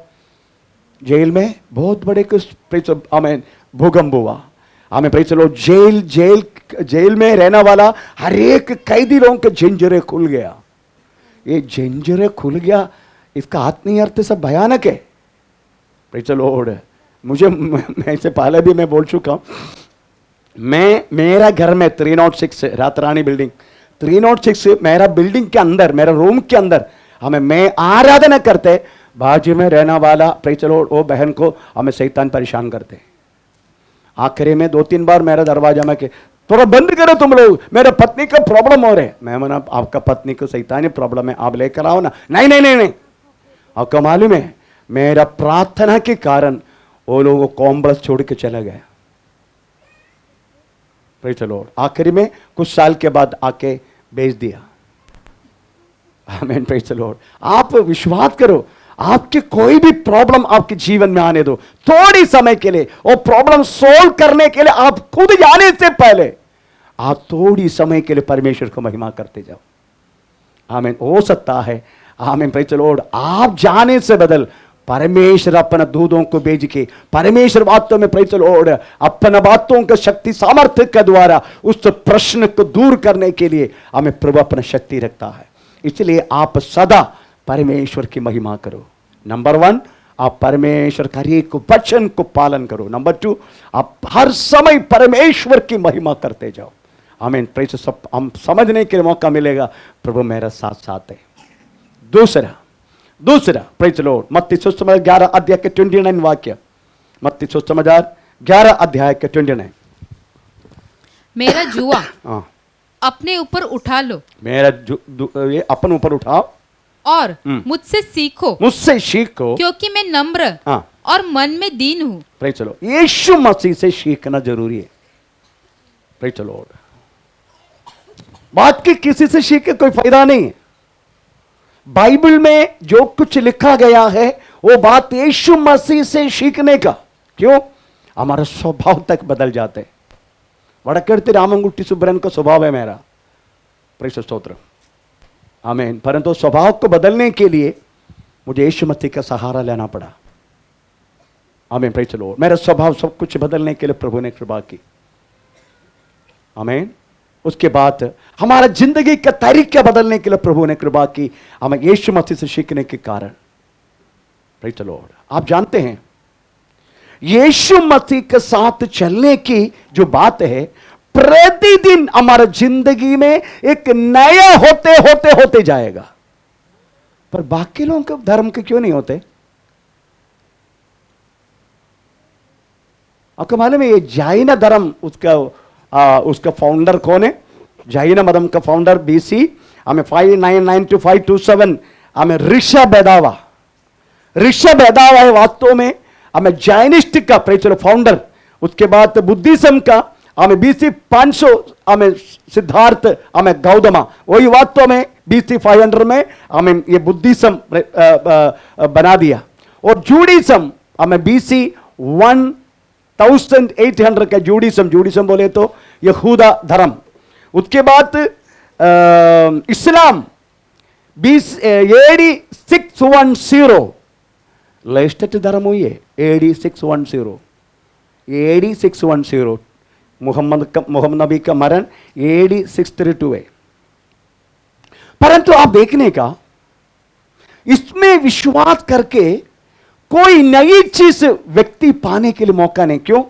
जेल में बहुत बड़े हमें भूकंप हुआ। हमें प्रेज़ द लॉर्ड। जेल में रहने वाला हर एक कैदी लोगों के जंजीरें खुल गया। ये जंजीरें खुल गया, इसका आत्मीय अर्थ सब भयानक है। Praise the lord. मैं इससे पहले भी मैं बोल चुका हूं, मेरा घर में 306 रातरानी बिल्डिंग 306 मेरा बिल्डिंग के अंदर, मेरा रूम के अंदर मैं आराधना करते, बाजू में रहने वाला प्रेज़ द लॉर्ड वो बहन को हमें शैतान परेशान करते। आखिरी में 2-3 बार मेरा दरवाजा में के थोड़ा बंद करो तुम लोग, मेरे पत्नी का प्रॉब्लम हो रहे। मैं मना, आपका पत्नी को शैतानी प्रॉब्लम है, आप लेकर आओ ना। नहीं नहीं नहीं नहीं, आपको मालूम है, मेरा प्रार्थना के कारण वो लोग वो कॉम्बल्स छोड़ के चला गया। Praise the Lord. आखिरी में कुछ साल के बाद आके बेच दिया। आमीन, प्रेज़ द लॉर्ड। आप विश्वास करो, आपके कोई भी प्रॉब्लम आपके जीवन में आने दो, थोड़ी समय के लिए वो प्रॉब्लम सोल्व करने के लिए आप खुद जाने से पहले आप थोड़ी समय के लिए परमेश्वर को महिमा करते जाओ। आमीन। हो सकता है, आमीन, प्रेज़ द लॉर्ड, आप जाने से बदल परमेश्वर अपने दूतों को भेज के परमेश्वर बातों में, प्रेज़ द लॉर्ड, अपने बातों का शक्ति सामर्थ्य के द्वारा उस प्रश्न को दूर करने के लिए हमें प्रभु अपना शक्ति रखता है। इसलिए आप सदा परमेश्वर की महिमा करो। नंबर 1, आप परमेश्वर का हर एक वचन को पालन करो। नंबर 2, आप हर समय परमेश्वर की महिमा करते जाओ। आमीन, प्रेज़ द लॉर्ड। हम समझने के मौका मिलेगा प्रभु मेरा साथ साथ है। दूसरा प्रेज़ द लॉर्ड, मत्ती सुसमाचार 11 अध्याय के 29 वाक्य। मत्ती सुसमाचार 11 अध्याय के 29। मेरा जुआ अपने ऊपर उठा लो, मेरा ये अपन ऊपर उठाओ और मुझसे सीखो, क्योंकि मैं नम्र और मन में दीन हूं। Praise the Lord. Yeshu Masih से सीखना जरूरी है। Praise the Lord. बात की किसी से सीख के कोई फायदा नहीं है। बाइबल में जो कुछ लिखा गया है वो बात यीशु मसीह से सीखने का। क्यों? हमारा स्वभाव तक बदल जाते। वड़कड़ती रामंगुट्टी सुब्रन का स्वभाव है मेरा, प्रेषित स्तोत्र, आमीन। परंतु स्वभाव को बदलने के लिए मुझे यीशु मसीह का सहारा लेना पड़ा। आमीन, प्रेज़ द लॉर्ड। मेरा स्वभाव सब कुछ बदलने के लिए प्रभु ने कृपा की। आमीन। उसके बाद हमारा जिंदगी का तरीका बदलने के लिए प्रभु ने कृपा की, हमें यीशु मसीह से सीखने के कारण। Praise the Lord. आप जानते हैं, यीशु मसीह के साथ चलने की जो बात है, प्रतिदिन हमारा जिंदगी में एक नया होते जाएगा। पर बाकी लोगों के धर्म के क्यों नहीं होते? आपको मालूम है, ये जैन धर्म उसका फाउंडर कौन है? जैन मतम का फाउंडर BC हमें 599 to 527 हमें ऋषभ बेदावा है वास्तव में हमें जैनिस्ट का प्रेचर फाउंडर। उसके बाद बुद्धिज्म का हमें BC 500 हमें सिद्धार्थ हमें गौतमा, वही वास्तव में BC 500 में हमें ये बुद्धिज्म बना दिया। और जूडिज्म हमें BC 1800 का जूडिज्म बोले तो यहूदा धर्म। उसके बाद इस्लाम AD 610 लेटेस्ट धर्म हुई है। AD 610 मोहम्मद नबी का मरण AD 632 है। परंतु आप देखने का, इसमें विश्वास करके कोई नई चीज व्यक्ति पाने के लिए मौका नहीं। क्यों?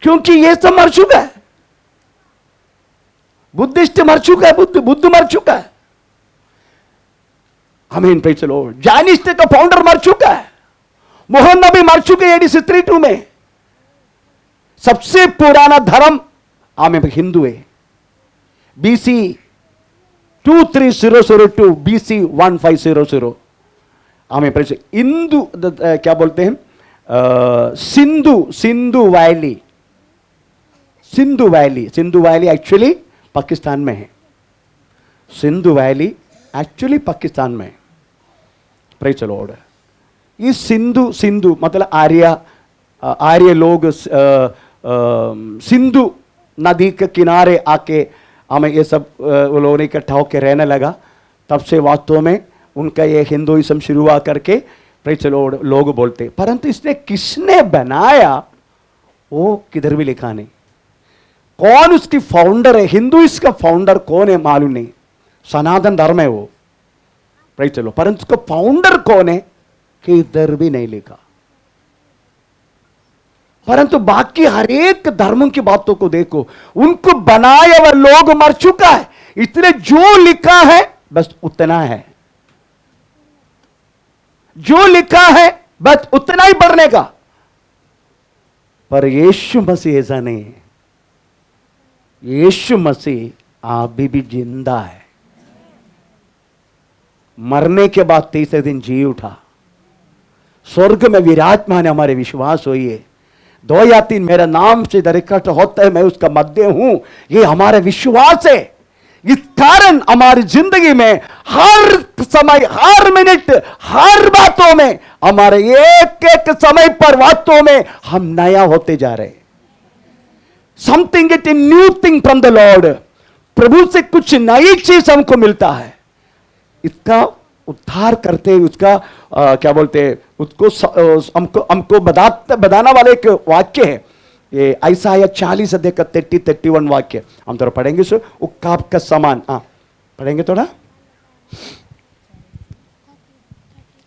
क्योंकि ये सब मर चुका है। बुद्धिस्ट मर चुका है, बुद्ध मर चुका है। आमीन, प्रेज़ द लॉर्ड। जैनिस्ट का फाउंडर मर चुका है, मोहम्मद नबी मर चुके AD 632 में। सबसे पुराना धर्म आमीन हिंदू है। BC 2300 BC 1500 आमीन, प्रेज़। हिंदू क्या बोलते हैं? सिंधु वैली एक्चुअली पाकिस्तान में है। सिंधु वैली एक्चुअली पाकिस्तान में है। Praise the Lord. ये सिंधु मतलब आर्य लोग सिंधु नदी के किनारे आके हमें ये सब लोगों ने इकट्ठा होकर रहने लगा। तब से वास्तव में उनका ये हिंदुइज्म शुरू हुआ करके प्रेज़ द लॉर्ड लोग बोलते। परंतु इसने किसने बनाया वो किधर भी लिखा नहीं। कौन उसकी फाउंडर है? हिंदुइज्म का फाउंडर कौन है मालूम नहीं। सनातन धर्म है वो, प्रेज़ द लॉर्ड। परंतु उसका फाउंडर कौन है किधर भी नहीं लिखा। परंतु बाकी हर एक धर्मों की बातों को देखो, उनको बनाए हुए लोग मर चुका है, इसलिए जो लिखा है बस उतना है। जो लिखा है बस उतना ही पढ़ने का। पर यीशु मसीह ऐसा नहीं है। यीशु मसीह अभी भी जिंदा है। मरने के बाद तीसरे दिन जी उठा, स्वर्ग में विराजमान है, हमारे विश्वास हुई है। 2 या 3 मेरा नाम से इधर इकट्ठा होता है, मैं उसका मध्य हूं, ये हमारा विश्वास है। इस कारण हमारी जिंदगी में हर समय, हर मिनट, हर बातों में, हमारे एक एक समय पर बातों में हम नया होते जा रहे हैं। Something it a new thing from the Lord, प्रभु से कुछ नई चीज हमको मिलता है। इसका उद्धार करते, उसका क्या बोलते हैं, उसको हमको बताना वाले एक वाक्य है, ये यशायाह 40 अध्याय का 30-31 वाक्य हम थोड़ा पढ़ेंगे। सो उक्काब का समान, पढ़ेंगे थोड़ा,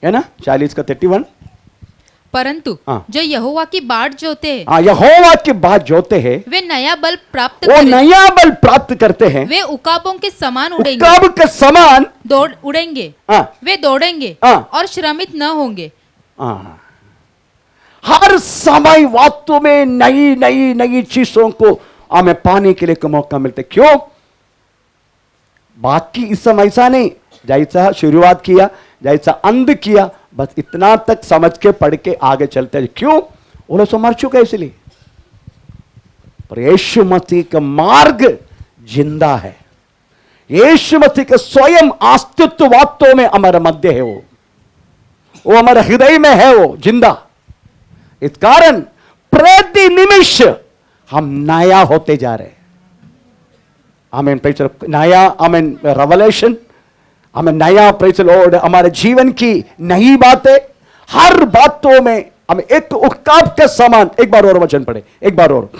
है ना, 40 का 31। परंतु जो यहोवा की बाट जोते हैं, यहोवा की बाट जोते हैं, वे नया बल प्राप्त नया बल प्राप्त करते हैं। वे उकाबों के समान उड़ेंगे, उकाब के समान दौड़ उड़ेंगे, वे दौड़ेंगे और श्रमित न होंगे। हर समय वास्तव में नई नई नई चीजों को हमें पाने के लिए मौका मिलता है। क्यों? बाकी इस समय ऐसा नहीं, जैसा शुरुआत किया, जैसा अंत किया, बस इतना तक समझ के पढ़ के आगे चलते हैं। क्यों? वो लोग मर चुके इसलिए। पर यीशु मसीह का मार्ग जिंदा है, यीशु मसीह का स्वयं अस्तित्व वास्तव में हमारे मध्य है, वो हमारे हृदय में है, वो जिंदा। इस कारण प्रति निमिष हम नया होते जा रहे हैं। आमीन, प्रेज़ द लॉर्ड। नया, आमीन, रेवलेशन, हमें नया, प्रेज़ द लॉर्ड, हमारे जीवन की नई बातें, हर बातों में हम एक उक्काब के समान। एक बार और वचन पढ़े, एक बार और।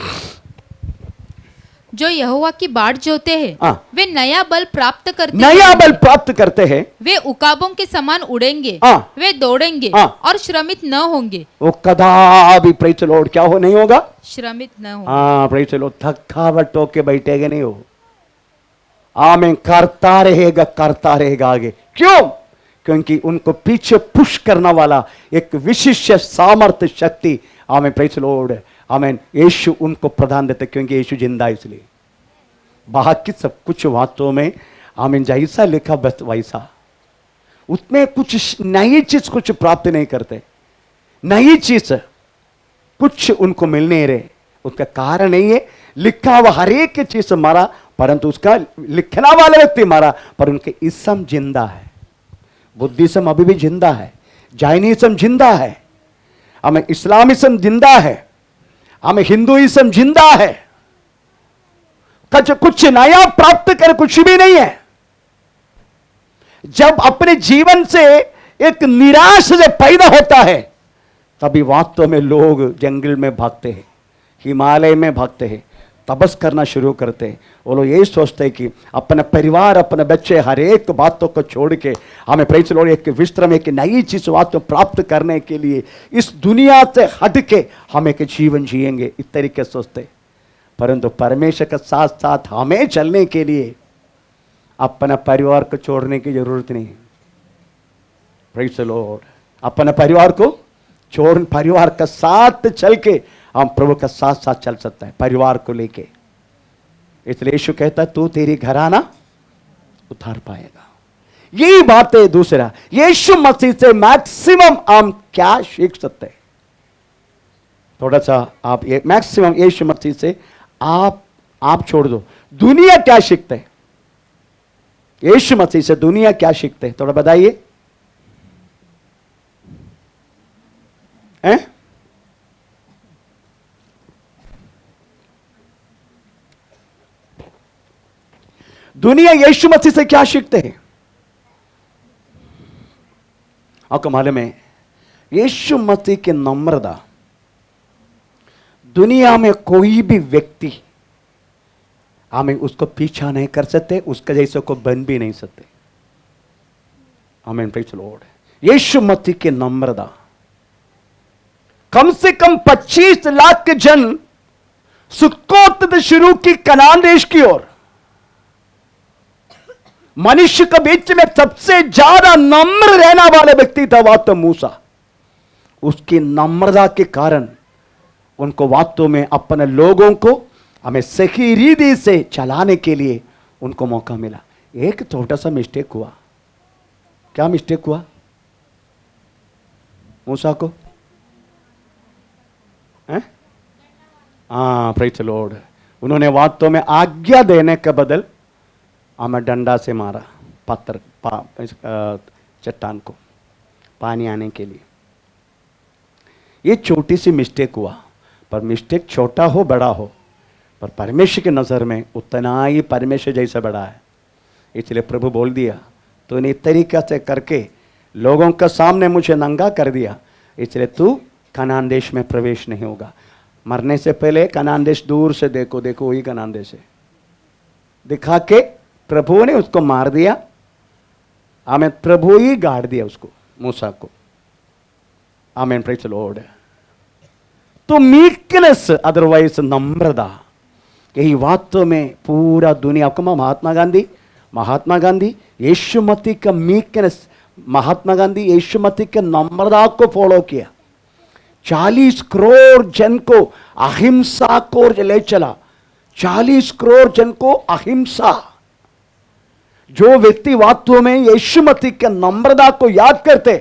जो यहोवा की बाट जोते हैं, वे नया बल प्राप्त करते हैं, वे उकाबों के समान उड़ेंगे, वे दौड़ेंगे और श्रमित न होंगे। वो कदापि, प्रेज़ द लॉर्ड, क्या हो नहीं होगा? श्रमित न होंगे। प्रेज़ द लॉर्ड, थकावट होके बैठेगा नहीं हो। आमीन, करता रहेगा आगे। क्यों? क्योंकि उनको पीछे पुश करने वाला एक विशिष्ट सामर्थ्य शक्ति, आमीन, प्रेज़ द लॉर्ड, आमीन, यीशु उनको प्रदान देते, क्योंकि यीशु जिंदा है इसलिए। बाकी सब कुछ वास्तव में, आमीन, जैसा लिखा बस वैसा, उसमें कुछ नई चीज कुछ प्राप्त नहीं करते, नई चीज कुछ उनको मिल नहीं रहे। उसका कारण नहीं है लिखा हुआ हर एक चीज मारा, परंतु उसका लिखना वाला व्यक्ति मारा, पर उनके इसम जिंदा है, बुद्धिज्म अभी भी जिंदा है, जैनिज्म जिंदा है, हमें इस्लामिज्म जिंदा है, हमें हिंदुइज्म जिंदा है। कुछ नया प्राप्त कर कुछ भी नहीं है। जब अपने जीवन से एक निराश जब पैदा होता है, तभी वास्तव में लोग जंगल में भागते हैं, हिमालय में भागते हैं, तपस करना शुरू करते हैं। वो लोग यही सोचते हैं कि अपना परिवार, अपने बच्चे, हर एक बातों को छोड़ के हमें प्रेज़ द लॉर्ड एक विश्राम, एक नई चीज बातों प्राप्त करने के लिए इस दुनिया से हट के हम एक जीवन जिएंगे, इस तरीके से सोचते। परंतु परमेश्वर के साथ साथ हमें चलने के लिए अपना परिवार को छोड़ने की जरूरत नहीं। प्रेज़ द लॉर्ड, अपने परिवार को छोड़, परिवार के साथ चल के हम प्रभु के साथ साथ चल सकता है, परिवार को लेके। इसलिए यीशु कहता है, तू तेरी घराना उतार पाएगा। यही बात है। दूसरा, यीशु मसीह से मैक्सिमम हम क्या सीख सकते हैं? थोड़ा सा आप ये मैक्सिमम यीशु मसीह से आप छोड़ दो, दुनिया क्या सीखते है? यीशु मसीह से दुनिया क्या सीखते है? थोड़ा बताइए। दुनिया यीशु मसीह से क्या सीखते हैं? आपको मालूम है, यीशु मसीह की नम्रता दुनिया में कोई भी व्यक्ति हमें उसको पीछा नहीं कर सकते, उसके जैसे को बन भी नहीं सकते। आमीन, प्रेज़ द लॉर्ड। यीशु मसीह की नम्रता, कम से कम 25 लाख के जन सुक्कोत से शुरू की कनान देश की ओर, मनुष्य के बीच में सबसे ज्यादा नम्र रहने वाला व्यक्ति था वास्तव मूसा। उसकी नम्रता के कारण उनको वास्तव में अपने लोगों को हमें सही रीति से चलाने के लिए उनको मौका मिला। एक छोटा सा मिस्टेक हुआ, क्या मिस्टेक हुआ मूसा को? हाँ, प्रेज़ द लॉर्ड। उन्होंने वास्तव में आज्ञा देने के बदल हमें डंडा से मारा, पत्थर चट्टान को पानी आने के लिए। ये छोटी सी मिस्टेक हुआ, पर मिस्टेक छोटा हो बड़ा हो, पर परमेश्वर की नज़र में उतना ही परमेश्वर जैसा बड़ा है। इसलिए प्रभु बोल दिया, तूने इस तरीक़ा से करके लोगों के सामने मुझे नंगा कर दिया, इसलिए तू कनान देश में प्रवेश नहीं होगा। मरने से पहले कनान देश दूर से देखो, देखो वही कनान देश है, दिखा के प्रभु ने उसको मार दिया। आमेन, प्रभु ही गाड़ दिया उसको, मूसा को। आमेन, प्रेज़ द लॉर्ड। तो मीकनेस, अदरवाइज नम्रता, यही वास्तव में पूरा दुनिया को, महात्मा गांधी यीशु मसीह का मीकनेस, महात्मा गांधी यीशु मसीह के नम्रता को फॉलो किया। 40 करोड़ जन को अहिंसा को ले चला, 40 करोड़ जन को अहिंसा। जो व्यक्ति वास्तव में यीशु मसीह के नम्रता को याद करते,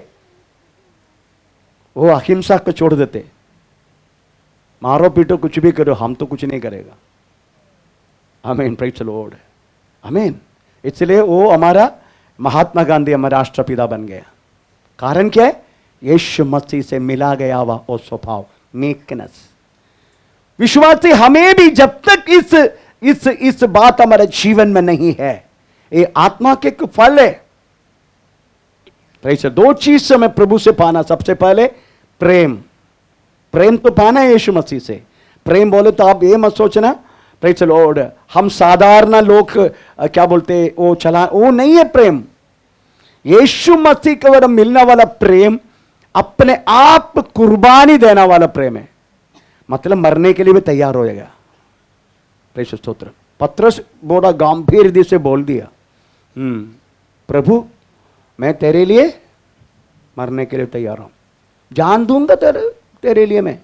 वो अहिंसा को छोड़ देते। मारो पीटो कुछ भी करो, हम तो कुछ नहीं करेगा। आमीन, प्रेज़ द लॉर्ड। आमीन। इसलिए वो हमारा महात्मा गांधी हमारा राष्ट्रपिता बन गया। कारण क्या है? यीशु मसीह से मिला गया हुआ वो स्वभाव, मीकनेस। विश्वासी हमें भी जब तक इस बात हमारे जीवन में नहीं है, ये आत्मा के फल है। प्रेज़। 2 चीज हमें प्रभु से पाना, सबसे पहले प्रेम तो पाना है यीशु मसीह से। प्रेम बोले तो आप ये मत सोचना, प्रेज़ द लॉर्ड, हम साधारण लोग क्या बोलते वो नहीं है प्रेम। यीशु मसीह को मिलने वाला प्रेम अपने आप कुर्बानी देने वाला प्रेम है, मतलब मरने के लिए भी तैयार हो जाएगा। प्रेषित स्तोत्र। पत्रस बड़ा गंभीर दिल से बोल दिया, प्रभु मैं तेरे लिए मरने के लिए तैयार हूं, जान दूंगा तेरे लिए मैं।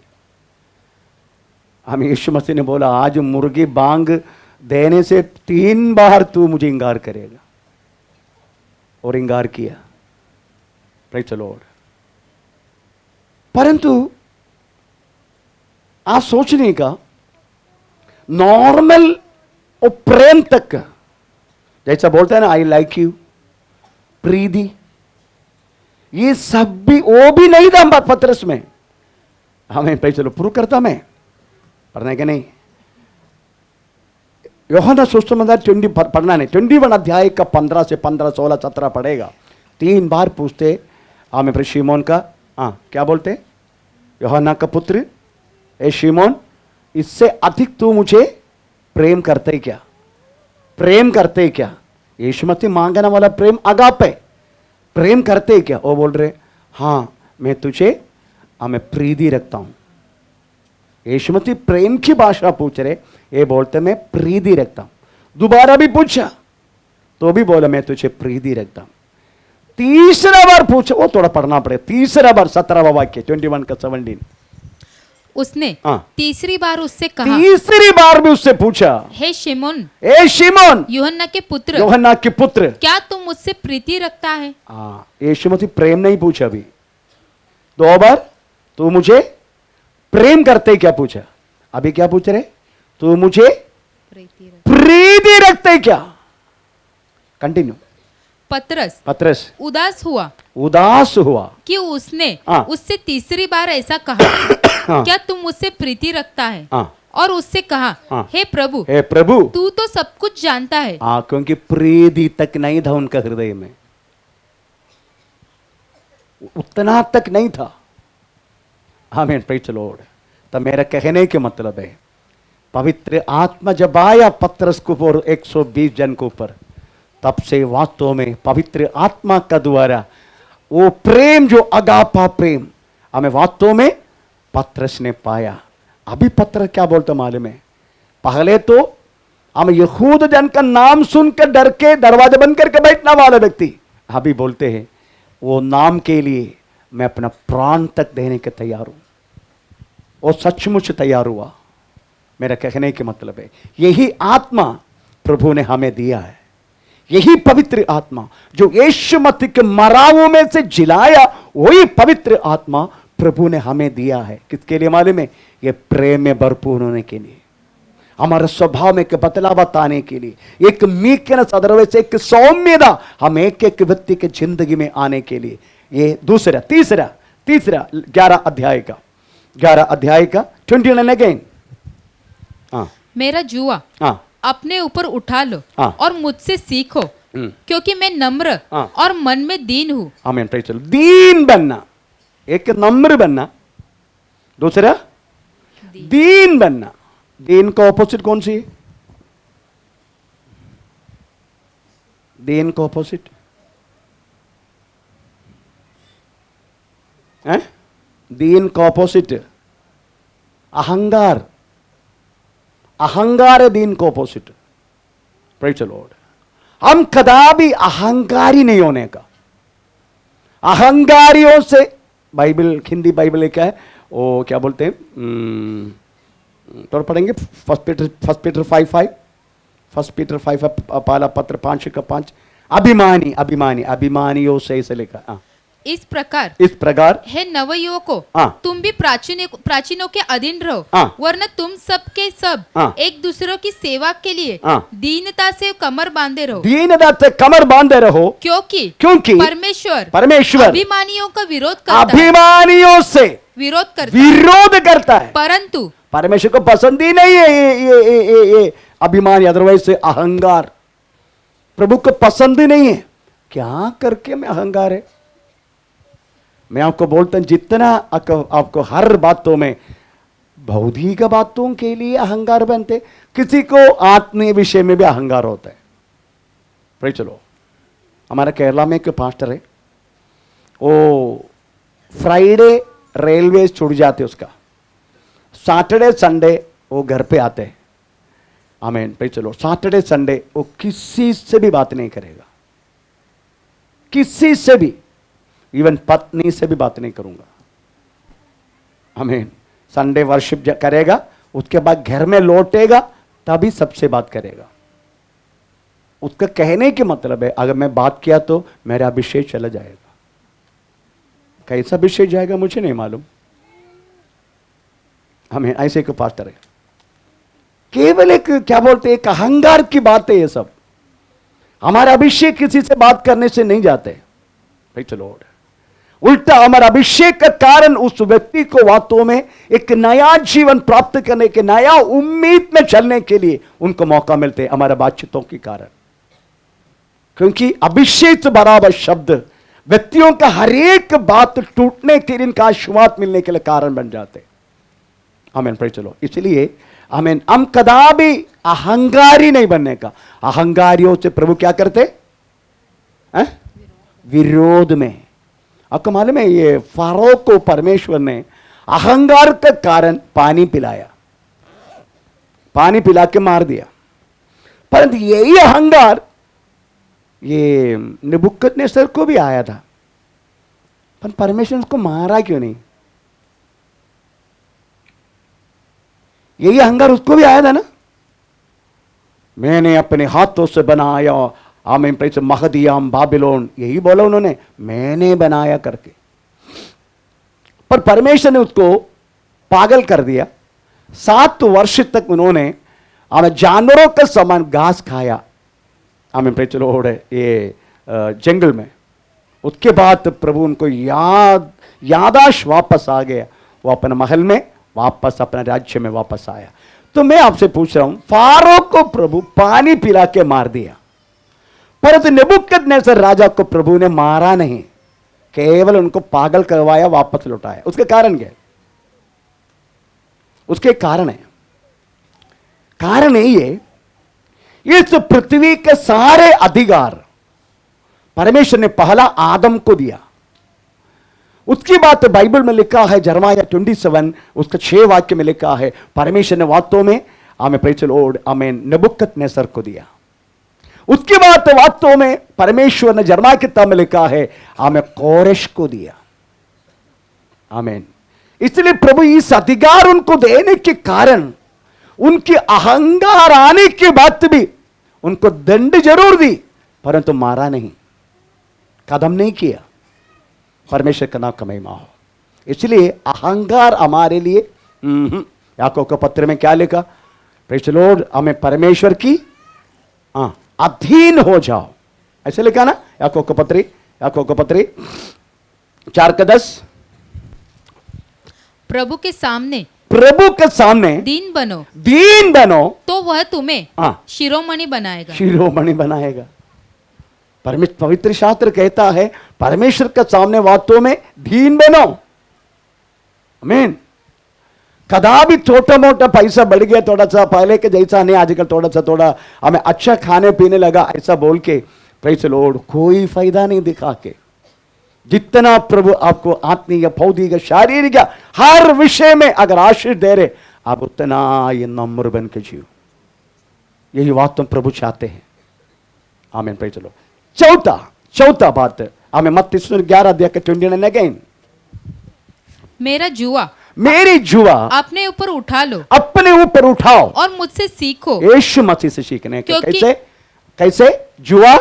हम यीशु मसीह ने बोला, आज मुर्गी बांग देने से 3 बार तू मुझे इंकार करेगा, और इंकार किया। Praise the Lord. परंतु आप सोचने का नॉर्मल और प्रेम तक, जैसा बोलते हैं ना, आई लाइक यू, प्रीति, ये सब भी वो भी नहीं था पत्रस में। हमें चलो प्रूव करता मैं पढ़ने के नहीं। यूहन्ना सुसमाचार 20 पढ़ना नहीं, 21 अध्याय का 15 से 15, 16, 17 पढ़ेगा। 3 बार पूछते हमें फिर शिमोन का, क्या बोलते? यूहन्ना का पुत्र, ए शिमोन, इससे अधिक तू मुझे प्रेम करते क्या? प्रेम करते क्या? यीशु मसीह मांगने वाला प्रेम अगापे, प्रेम करते क्या? वो बोल रहे, हाँ मैं तुझे हमें प्रीति रखता हूं। यीशु मसीह प्रेम की भाषा पूछ रहे, ये बोलते मैं प्रीति रखता हूं। दोबारा भी पूछा तो भी बोला मैं तुझे प्रीति रखता हूं। तीसरा बार पूछा, वो थोड़ा पढ़ना पड़े, तीसरा बार 17वां वाक्य 21 का 17। उसने तीसरी बार उससे कहा, तीसरी बार भी उससे पूछा, हे शिमोन, ए शिमोन, यूहन्ना के पुत्र, क्या तुम मुझसे प्रीति रखता है? यीशु मसीह प्रेम नहीं पूछा अभी, 2 बार तू मुझे प्रेम करते क्या पूछा, अभी क्या पूछ रहे? तू मुझे प्रीति रखते क्या? कंटिन्यू। पत्रस उदास हुआ कि उसने उससे तीसरी बार ऐसा कहा, क्या तुम मुझसे प्रीति रखता है? और उससे कहा, हे प्रभु, तू तो सब कुछ जानता है। क्योंकि प्रीति तक नहीं था उनका हृदय में, उतना तक नहीं था। आमीन, प्रेज़ द लॉर्ड। तो मेरा कहने के मतलब है, पवित्र आत्मा जब आया पत्रस के ऊपर, 120 जन के ऊपर, तब से वास्तव में पवित्र आत्मा का द्वारा वो प्रेम, जो अगापा प्रेम, हमें वास्तव में पत्रस ने पाया। अभी पत्रस क्या बोलता मालूम है? पहले तो हम यहूद जन का नाम सुनकर डर के दरवाजा बंद करके बैठने वाला व्यक्ति, अभी बोलते हैं वो नाम के लिए मैं अपना प्राण तक देने के तैयार हूं। वो सचमुच तैयार हुआ। मेरा कहने के मतलब है, यही आत्मा प्रभु ने हमें दिया है, यही पवित्र आत्मा जो यीशु मसीह के मरावों में से जिलाया, वही पवित्र आत्मा प्रभु ने हमें दिया है। किसके लिए मालूम है? ये प्रेम में भरपूर होने के लिए, हमारे स्वभाव में एक बदलाव आने के लिए, एक मीकनेस, अदरवाइज एक सौम्यता हम एक एक व्यक्ति के जिंदगी में आने के लिए। ये दूसरा, तीसरा 11 अध्याय का 29 अगेन। मेरा जुआ अपने ऊपर उठा लो और मुझसे सीखो, क्योंकि मैं नम्र और मन में दीन हूँ। आमीन, प्रेज़ द लॉर्ड। दीन बनना, एक नम्र बनना, दूसरा दीन बनना। दीन का ऑपोजिट कौन सी है? दीन का ऑपोजिट है? दीन का ऑपोजिट अहंकार। अहंकार है दीन का ऑपोजिट। Praise the Lord. हम कदापि अहंकारी नहीं होने का। अहंकारियों से बाइबल, हिंदी बाइबल क्या है वो, क्या बोलते हैं, तो पढ़ेंगे फर्स्ट पीटर 5 पहला पत्र 5 अभिमानियों से इसे लिखा। इस प्रकार हे नवयुवकों, तुम भी प्राचीनों के अधीन रहो, वरना तुम सब के सब एक दूसरों की सेवा के लिए दीनता से कमर बांधे रहो, क्योंकि परमेश्वर अभिमानियों का विरोध करता है, परंतु परमेश्वर को पसंद ही नहीं है ये अभिमानी, अदरवाइज से अहंकार प्रभु को पसंद ही नहीं है। क्या करके में अहंकार है? मैं आपको बोलता हूं, जितना आपको हर बातों में भौतिक बातों के लिए अहंकार बनते, किसी को आत्मीय विषय में भी अहंकार होता है। भाई चलो, हमारा केरला में एक पास्टर है, वो फ्राइडे रेलवे छूट जाते उसका, सैटरडे संडे वो घर पे आते हैं। आमीन, भाई चलो, सैटरडे संडे वो किसी से भी बात नहीं करेगा, किसी से भी, इवन पत्नी से भी बात नहीं करूंगा। आमीन। संडे वर्शिप करेगा, उसके बाद घर में लौटेगा तभी सबसे बात करेगा। उसका कहने के मतलब है, अगर मैं बात किया तो मेरा अभिषेक चला जाएगा। कैसा अभिषेक जाएगा मुझे नहीं मालूम। हमें ऐसे को पास्टर है, केवल एक क्या बोलते, एक अहंकार की बात है ये सब। हमारा अभिषेक किसी से बात करने से नहीं जाते भाई चलो, उल्टा हमारा अभिषेक का कारण उस व्यक्ति को वास्तव में एक नया जीवन प्राप्त करने के, नया उम्मीद में चलने के लिए उनको मौका मिलते हैं हमारा बातचीतों के कारण। क्योंकि अभिषेक से बराबर शब्द व्यक्तियों का हर एक बात टूटने के लिए, इनका आशीर्वाद मिलने के लिए कारण बन जाते। आमीन, प्रेज़ द लॉर्ड। इसलिए आमीन, हम कदापि अहंकारी नहीं बनने का। अहंकारियों से प्रभु क्या करते हैं? विरोध में। आपको मालूम है, ये फारो को परमेश्वर ने अहंकार के कारण पानी पिलाया, पानी पिला के मार दिया। परंतु यही अहंकार ये नबूकदनेस्सर को भी आया था, पर परमेश्वर उसको मारा क्यों नहीं? यही अहंकार उसको भी आया था ना, मैंने अपने हाथों से बनाया, आमीन, प्रेज़ महदियाम बाबिलोन, यही बोला उन्होंने, मैंने बनाया करके। पर परमेश्वर ने उसको पागल कर दिया। 7 वर्ष तक उन्होंने जानवरों का समान घास खाया, आमीन, प्रेज़ द लॉर्ड, ये जंगल में। उसके बाद प्रभु उनको यादाश वापस आ गया, वो अपने महल में वापस, अपने राज्य में वापस आया। तो मैं आपसे पूछ रहा हूं, फारो को प्रभु पानी पिला के मार दिया, परंतु नबूकदनेस्सर राजा को प्रभु ने मारा नहीं, केवल उनको पागल करवाया, वापस लौटाया। उसके कारण क्या? उसके कारण है, कारण ये, इस पृथ्वी के सारे अधिकार परमेश्वर ने पहला आदम को दिया। उसकी बात बाइबल में लिखा है, यिर्मयाह 27 उसका 6 वाक्य में लिखा है, परमेश्वर ने वास्तव में, आमीन, प्रेज़ द लॉर्ड, आमीन, नबूकदनेस्सर को दिया। उसके बाद वास्तव में परमेश्वर ने यिर्मयाह की किताब में लिखा है, आमीन, कोरेश को दिया। आमीन। इसलिए प्रभु इस अधिकार उनको देने के कारण, उनके अहंकार आने के बाद भी उनको दंड जरूर दी, परंतु मारा नहीं, कदम नहीं किया। परमेश्वर का नाम का महिमा हो। इसलिए अहंकार हमारे लिए याकूब के पत्र में क्या लिखा? प्रेज़ द लॉर्ड, हमें परमेश्वर की अधीन हो जाओ, ऐसे लिखा ना याकूब के पत्री 4:10। प्रभु के सामने दीन बनो तो वह तुम्हें शिरोमणि बनाएगा। पवित्र शास्त्र कहता है परमेश्वर के सामने वास्तव में दीन बनो। आमीन। कदा भी छोटा मोटा पैसा बढ़ गया, थोड़ा सा पहले के जैसा नहीं, आजकल थोड़ा हमें अच्छा खाने पीने लगा, ऐसा बोल के प्रेज़ द लॉर्ड कोई फायदा नहीं दिखा के। जितना प्रभु आपको आत्मिक, भौतिक, शारीरिक हर विषय में अगर आशीष दे रहे, आप उतना ये नम्र बन के जियो। यही बात तुम प्रभु चाहते हैं। आमीन। Praise the Lord. चौथा बात हमें मत्ती 11:29 अगेन। मेरी जुआ अपने ऊपर उठाओ और मुझसे सीखो। यीशु मसीह से सीखने के क्योंकि कैसे जुआ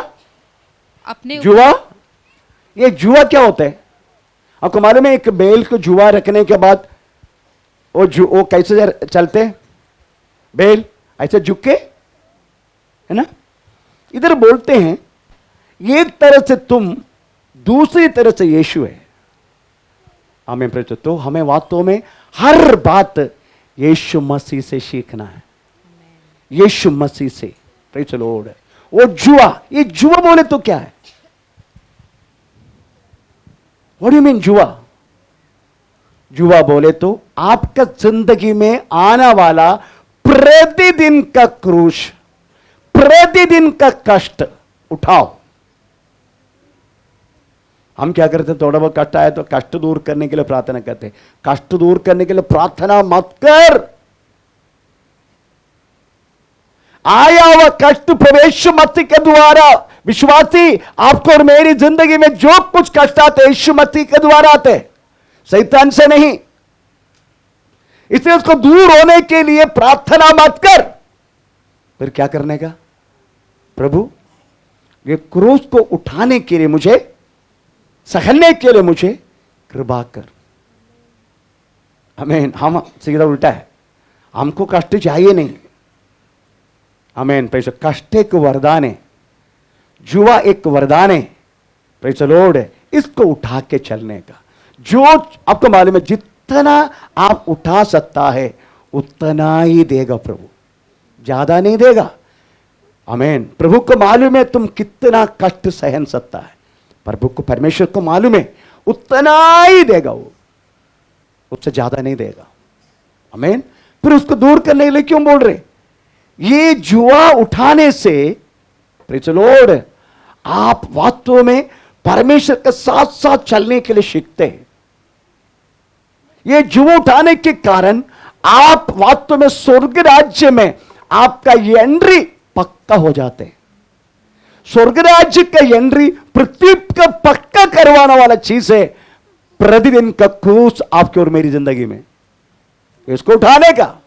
ये जुआ क्या होता है? आपको मालूम है एक बैल को जुआ रखने के बाद वो कैसे चलते हैं? बैल ऐसे झुक के, है ना? इधर बोलते हैं एक तरह से तुम, दूसरी तरह से यीशु है। हमें तो हमें वास्तव में हर बात यीशु मसीह से सीखना है, यीशु मसीह से। Praise the Lord. वो ये जुआ बोले तो क्या है? व्हाट डू यू मीन जुआ बोले तो आपका जिंदगी में आने वाला प्रतिदिन का क्रूश, प्रतिदिन का कष्ट उठाओ। हम क्या करते हैं? थोड़ा बहुत कष्ट आए तो कष्ट दूर करने के लिए प्रार्थना करते हैं। कष्ट दूर करने के लिए प्रार्थना मत कर। आया हुआ कष्ट प्रवेश मसीह के द्वारा, विश्वासी आपको और मेरी जिंदगी में जो कुछ कष्ट आते यीशु मसीह के द्वारा आते, शैतान से नहीं। इसलिए उसको दूर होने के लिए प्रार्थना मत कर। फिर क्या करने का? प्रभु ये क्रूस को उठाने के लिए मुझे, सहने के लिए मुझे कृपा कर। आमीन। हम सीधा उल्टा है, हमको कष्ट चाहिए नहीं। आमीन। प्रेज़। कष्ट एक वरदान है, जुआ एक वरदान है। Praise the Lord. इसको उठा के चलने का, जो आपको मालूम है जितना आप उठा सकता है उतना ही देगा प्रभु, ज्यादा नहीं देगा। आमीन। प्रभु को मालूम है तुम कितना कष्ट सहन सकता है, प्रभु को, परमेश्वर को मालूम है उतना ही देगा, वो उससे ज्यादा नहीं देगा। आमीन। फिर उसको दूर करने के लिए क्यों बोल रहे? ये जुआ उठाने से प्रेज़ द लॉर्ड आप वास्तव में परमेश्वर के साथ साथ चलने के लिए सीखते हैं। ये जुआ उठाने के कारण आप वास्तव में स्वर्ग राज्य में आपका एंट्री पक्का हो जाते हैं। स्वर्ग राज्य का एंट्री पृथ्वी का पक्का करवाने वाला चीज है प्रतिदिन का क्रूस आपकी और मेरी जिंदगी में, इसको उठाने का।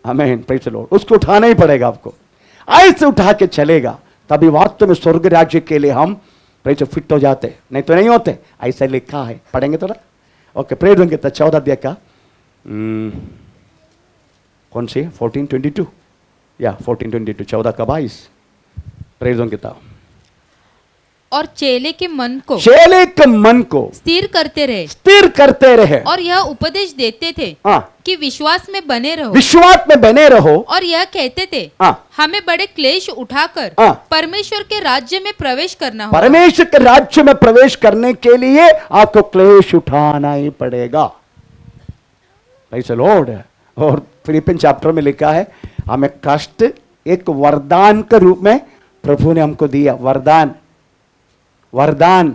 आमीन। Praise the Lord. उसको उठाना ही पड़ेगा आपको, ऐसे उठा के चलेगा तभी वास्तव में स्वर्ग राज्य के लिए हम प्रेज़ फिट हो जाते, नहीं तो नहीं होते। ऐसा लिखा है, पढ़ेंगे थोड़ा। ओके। प्रेज़ गीता 14 अध्याय का कौन सी 14:22 या 14:22, 14 का 22। प्रेज़ गीता। और चेले के मन को स्थिर करते रहे और यह उपदेश देते थे कि विश्वास में बने रहो। और यह कहते थे हमें बड़े क्लेश उठाकर परमेश्वर के राज्य में प्रवेश करना होगा। परमेश्वर के राज्य में प्रवेश करने के लिए आपको क्लेश उठाना ही पड़ेगा। Praise the Lord. और फिलिपियन चैप्टर में लिखा है हमें कष्ट एक वरदान के रूप में प्रभु ने हमको दिया। वरदान,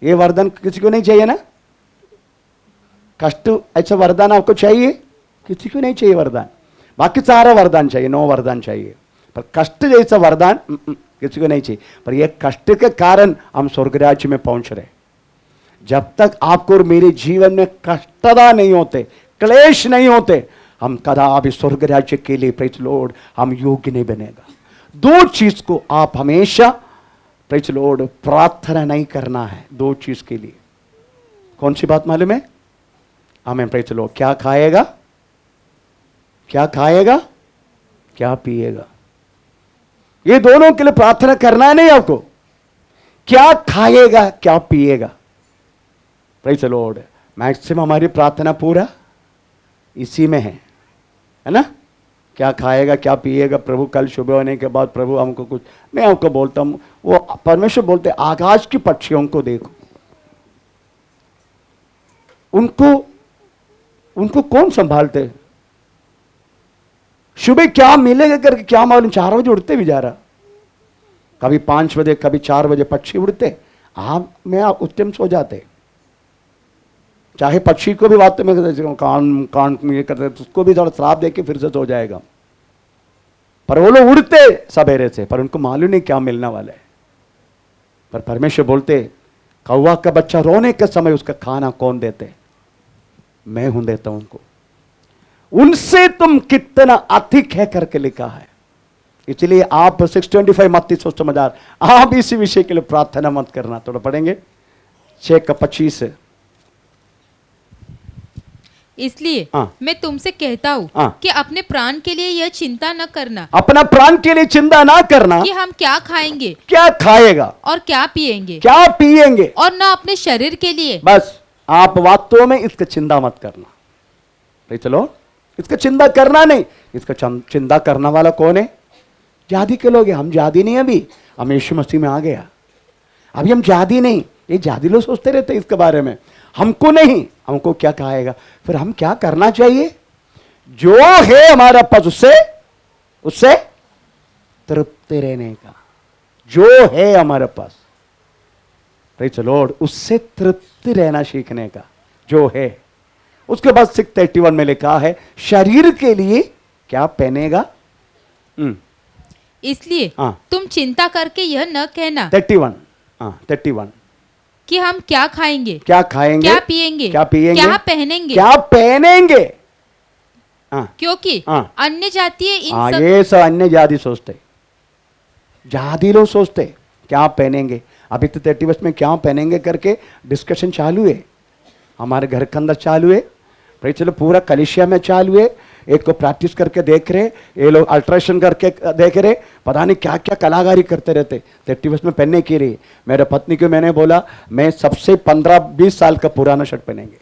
ये वरदान किसी को नहीं चाहिए ना? कष्ट ऐसा वरदान आपको चाहिए? किसी को नहीं चाहिए वरदान। बाकी सारा वरदान चाहिए, 9 वरदान चाहिए, पर कष्ट जैसा वरदान किसी को नहीं चाहिए। पर यह कष्ट के कारण हम स्वर्ग राज्य में पहुंच रहे। जब तक आपको और मेरे जीवन में कष्टदा नहीं होते, क्लेश नहीं होते, हम कदापि स्वर्ग राज्य के लिए प्रेज़ लॉर्ड हम योग्य नहीं बनेगा। दो चीज को आप हमेशा प्रेज द लॉर्ड प्रार्थना नहीं करना है, दो चीज के लिए। कौन सी बात मालूम है? आमीन, प्रेज द लॉर्ड। क्या खाएगा, क्या खाएगा, क्या पिएगा, ये दोनों के लिए प्रार्थना करना नहीं आपको। क्या खाएगा, क्या पिएगा, प्रेज द लॉर्ड। मैक्सिमम हमारी प्रार्थना पूरा इसी में है ना? क्या खाएगा, क्या पिएगा, प्रभु कल सुबह होने के बाद प्रभु हमको कुछ, मैं आपको बोलता हूं, वो परमेश्वर बोलते आकाश की पक्षियों को देखो, उनको कौन संभालते? सुबह क्या मिलेगा करके क्या मालूम, 4 बजे उड़ते भी जा रहा, कभी 5 बजे कभी 4 बजे पक्षी उड़ते, आप उद्यम सो जाते। चाहे पक्षी को भी बात में कान ये करते, उसको भी थोड़ा श्राप देके फिर से सो जाएगा, पर वो लोग उड़ते सवेरे से, पर उनको मालूम नहीं क्या मिलने वाला है। पर परमेश्वर बोलते कौवा का बच्चा रोने के समय उसका खाना कौन देते? मैं हूं, देता हूं उनको। उनसे तुम कितना अधिक है करके लिखा है। इसलिए आप 625 मत्ती सुसमाचार, आप इसी विषय के लिए प्रार्थना मत करना। थोड़ा पढ़ेंगे 6:25। इसलिए मैं तुमसे कहता हूँ कि अपने प्राण के लिए यह चिंता न करना, अपना प्राण के लिए चिंता ना करना कि हम क्या खाएंगे, क्या खाएगा, और क्या पिएंगे, क्या पिएंगे, और न अपने शरीर के लिए। बस आप वास्तव में इसका चिंता मत करना। चलो, इसका चिंता करना नहीं। इसका चिंता करने वाला कौन है? जादी के लोग हैं। हम जादी नहीं, अभी हम यीशु मसीह में आ गया, अभी हम जादी नहीं। ये जादी लोग सोचते रहते इसके बारे में, हमको नहीं, हमको क्या खाएगा। फिर हम क्या करना चाहिए? जो है हमारा पास उससे तृप्त रहने का, जो है हमारे पास, प्रेज़ द लॉर्ड, उससे तृप्त रहना सीखने का जो है। उसके बाद 6:31 में लिखा है, शरीर के लिए क्या पहनेगा। इसलिए तुम चिंता करके यह न कहना, 31 कि हम क्या खाएंगे, क्या खाएंगे, क्या पिएंगे, क्या पिएंगे, क्या पहनेंगे, क्या पहनेंगे। क्योंकि अन्य जातीय इन सब, ये सब अन्य जाति सोचते, जाति लोग सोचते क्या पहनेंगे। अभी तो 31 में क्या पहनेंगे करके डिस्कशन चालू है, हमारे घर के अंदर चालू है, भाई चलो पूरा कलिसिया में चालू है। एक को प्रैक्टिस करके देख रहे, ये लोग अल्ट्रेशन करके देख रहे, पता नहीं क्या क्या कलाकारी करते रहते 31 में पहनने के लिए। मेरे पत्नी को मैंने बोला, मैं सबसे 15-20 साल का पुराना शर्ट पहनेंगे।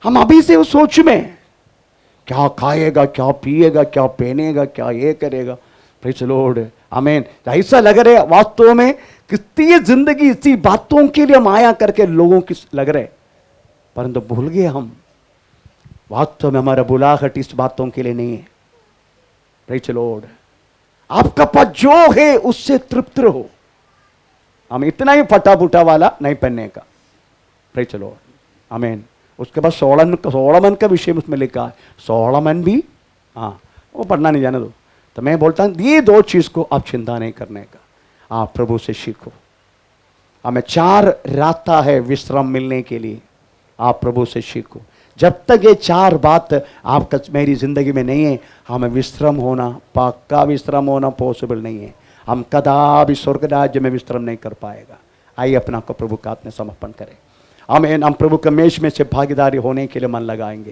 हम अभी से उस सोच में, क्या खाएगा, क्या पिएगा, क्या पहनेगा, क्या ये करेगा। प्रेज़ द लॉर्ड, आमीन। ऐसा लग रहा है वास्तव में कितनी जिंदगी इसी बातों के लिए हम आया करके लोगों की लग रहे, परंतु भूल गए हम वास्तव में हमारा बुलाहट इस बातों के लिए नहीं है। प्रेज़ द लॉर्ड, आपका पास जो है उससे तृप्त रहो। हम इतना ही फटा-फुटा वाला नहीं पहनने का। प्रेज़ द लॉर्ड, आमीन। उसके बाद सोलमन का विषय उसमें लिखा है, सोलमन भी, वो पढ़ना नहीं जाने दो। तो मैं बोलता हूं ये दो चीज को आप चिंता नहीं करने का, आप प्रभु से सीखो। हमें 4 रास्ता है विश्राम मिलने के लिए, आप प्रभु से सीखो। जब तक ये 4 बात आपका मेरी जिंदगी में नहीं है, हमें विश्राम होना, पक्का विश्राम होना पॉसिबल नहीं है। हम कदापि स्वर्ग राज्य में विश्राम नहीं कर पाएगा। आइए अपना को प्रभु का हाथ में समर्पण करें। हम प्रभु के मेष में से भागीदारी होने के लिए मन लगाएंगे।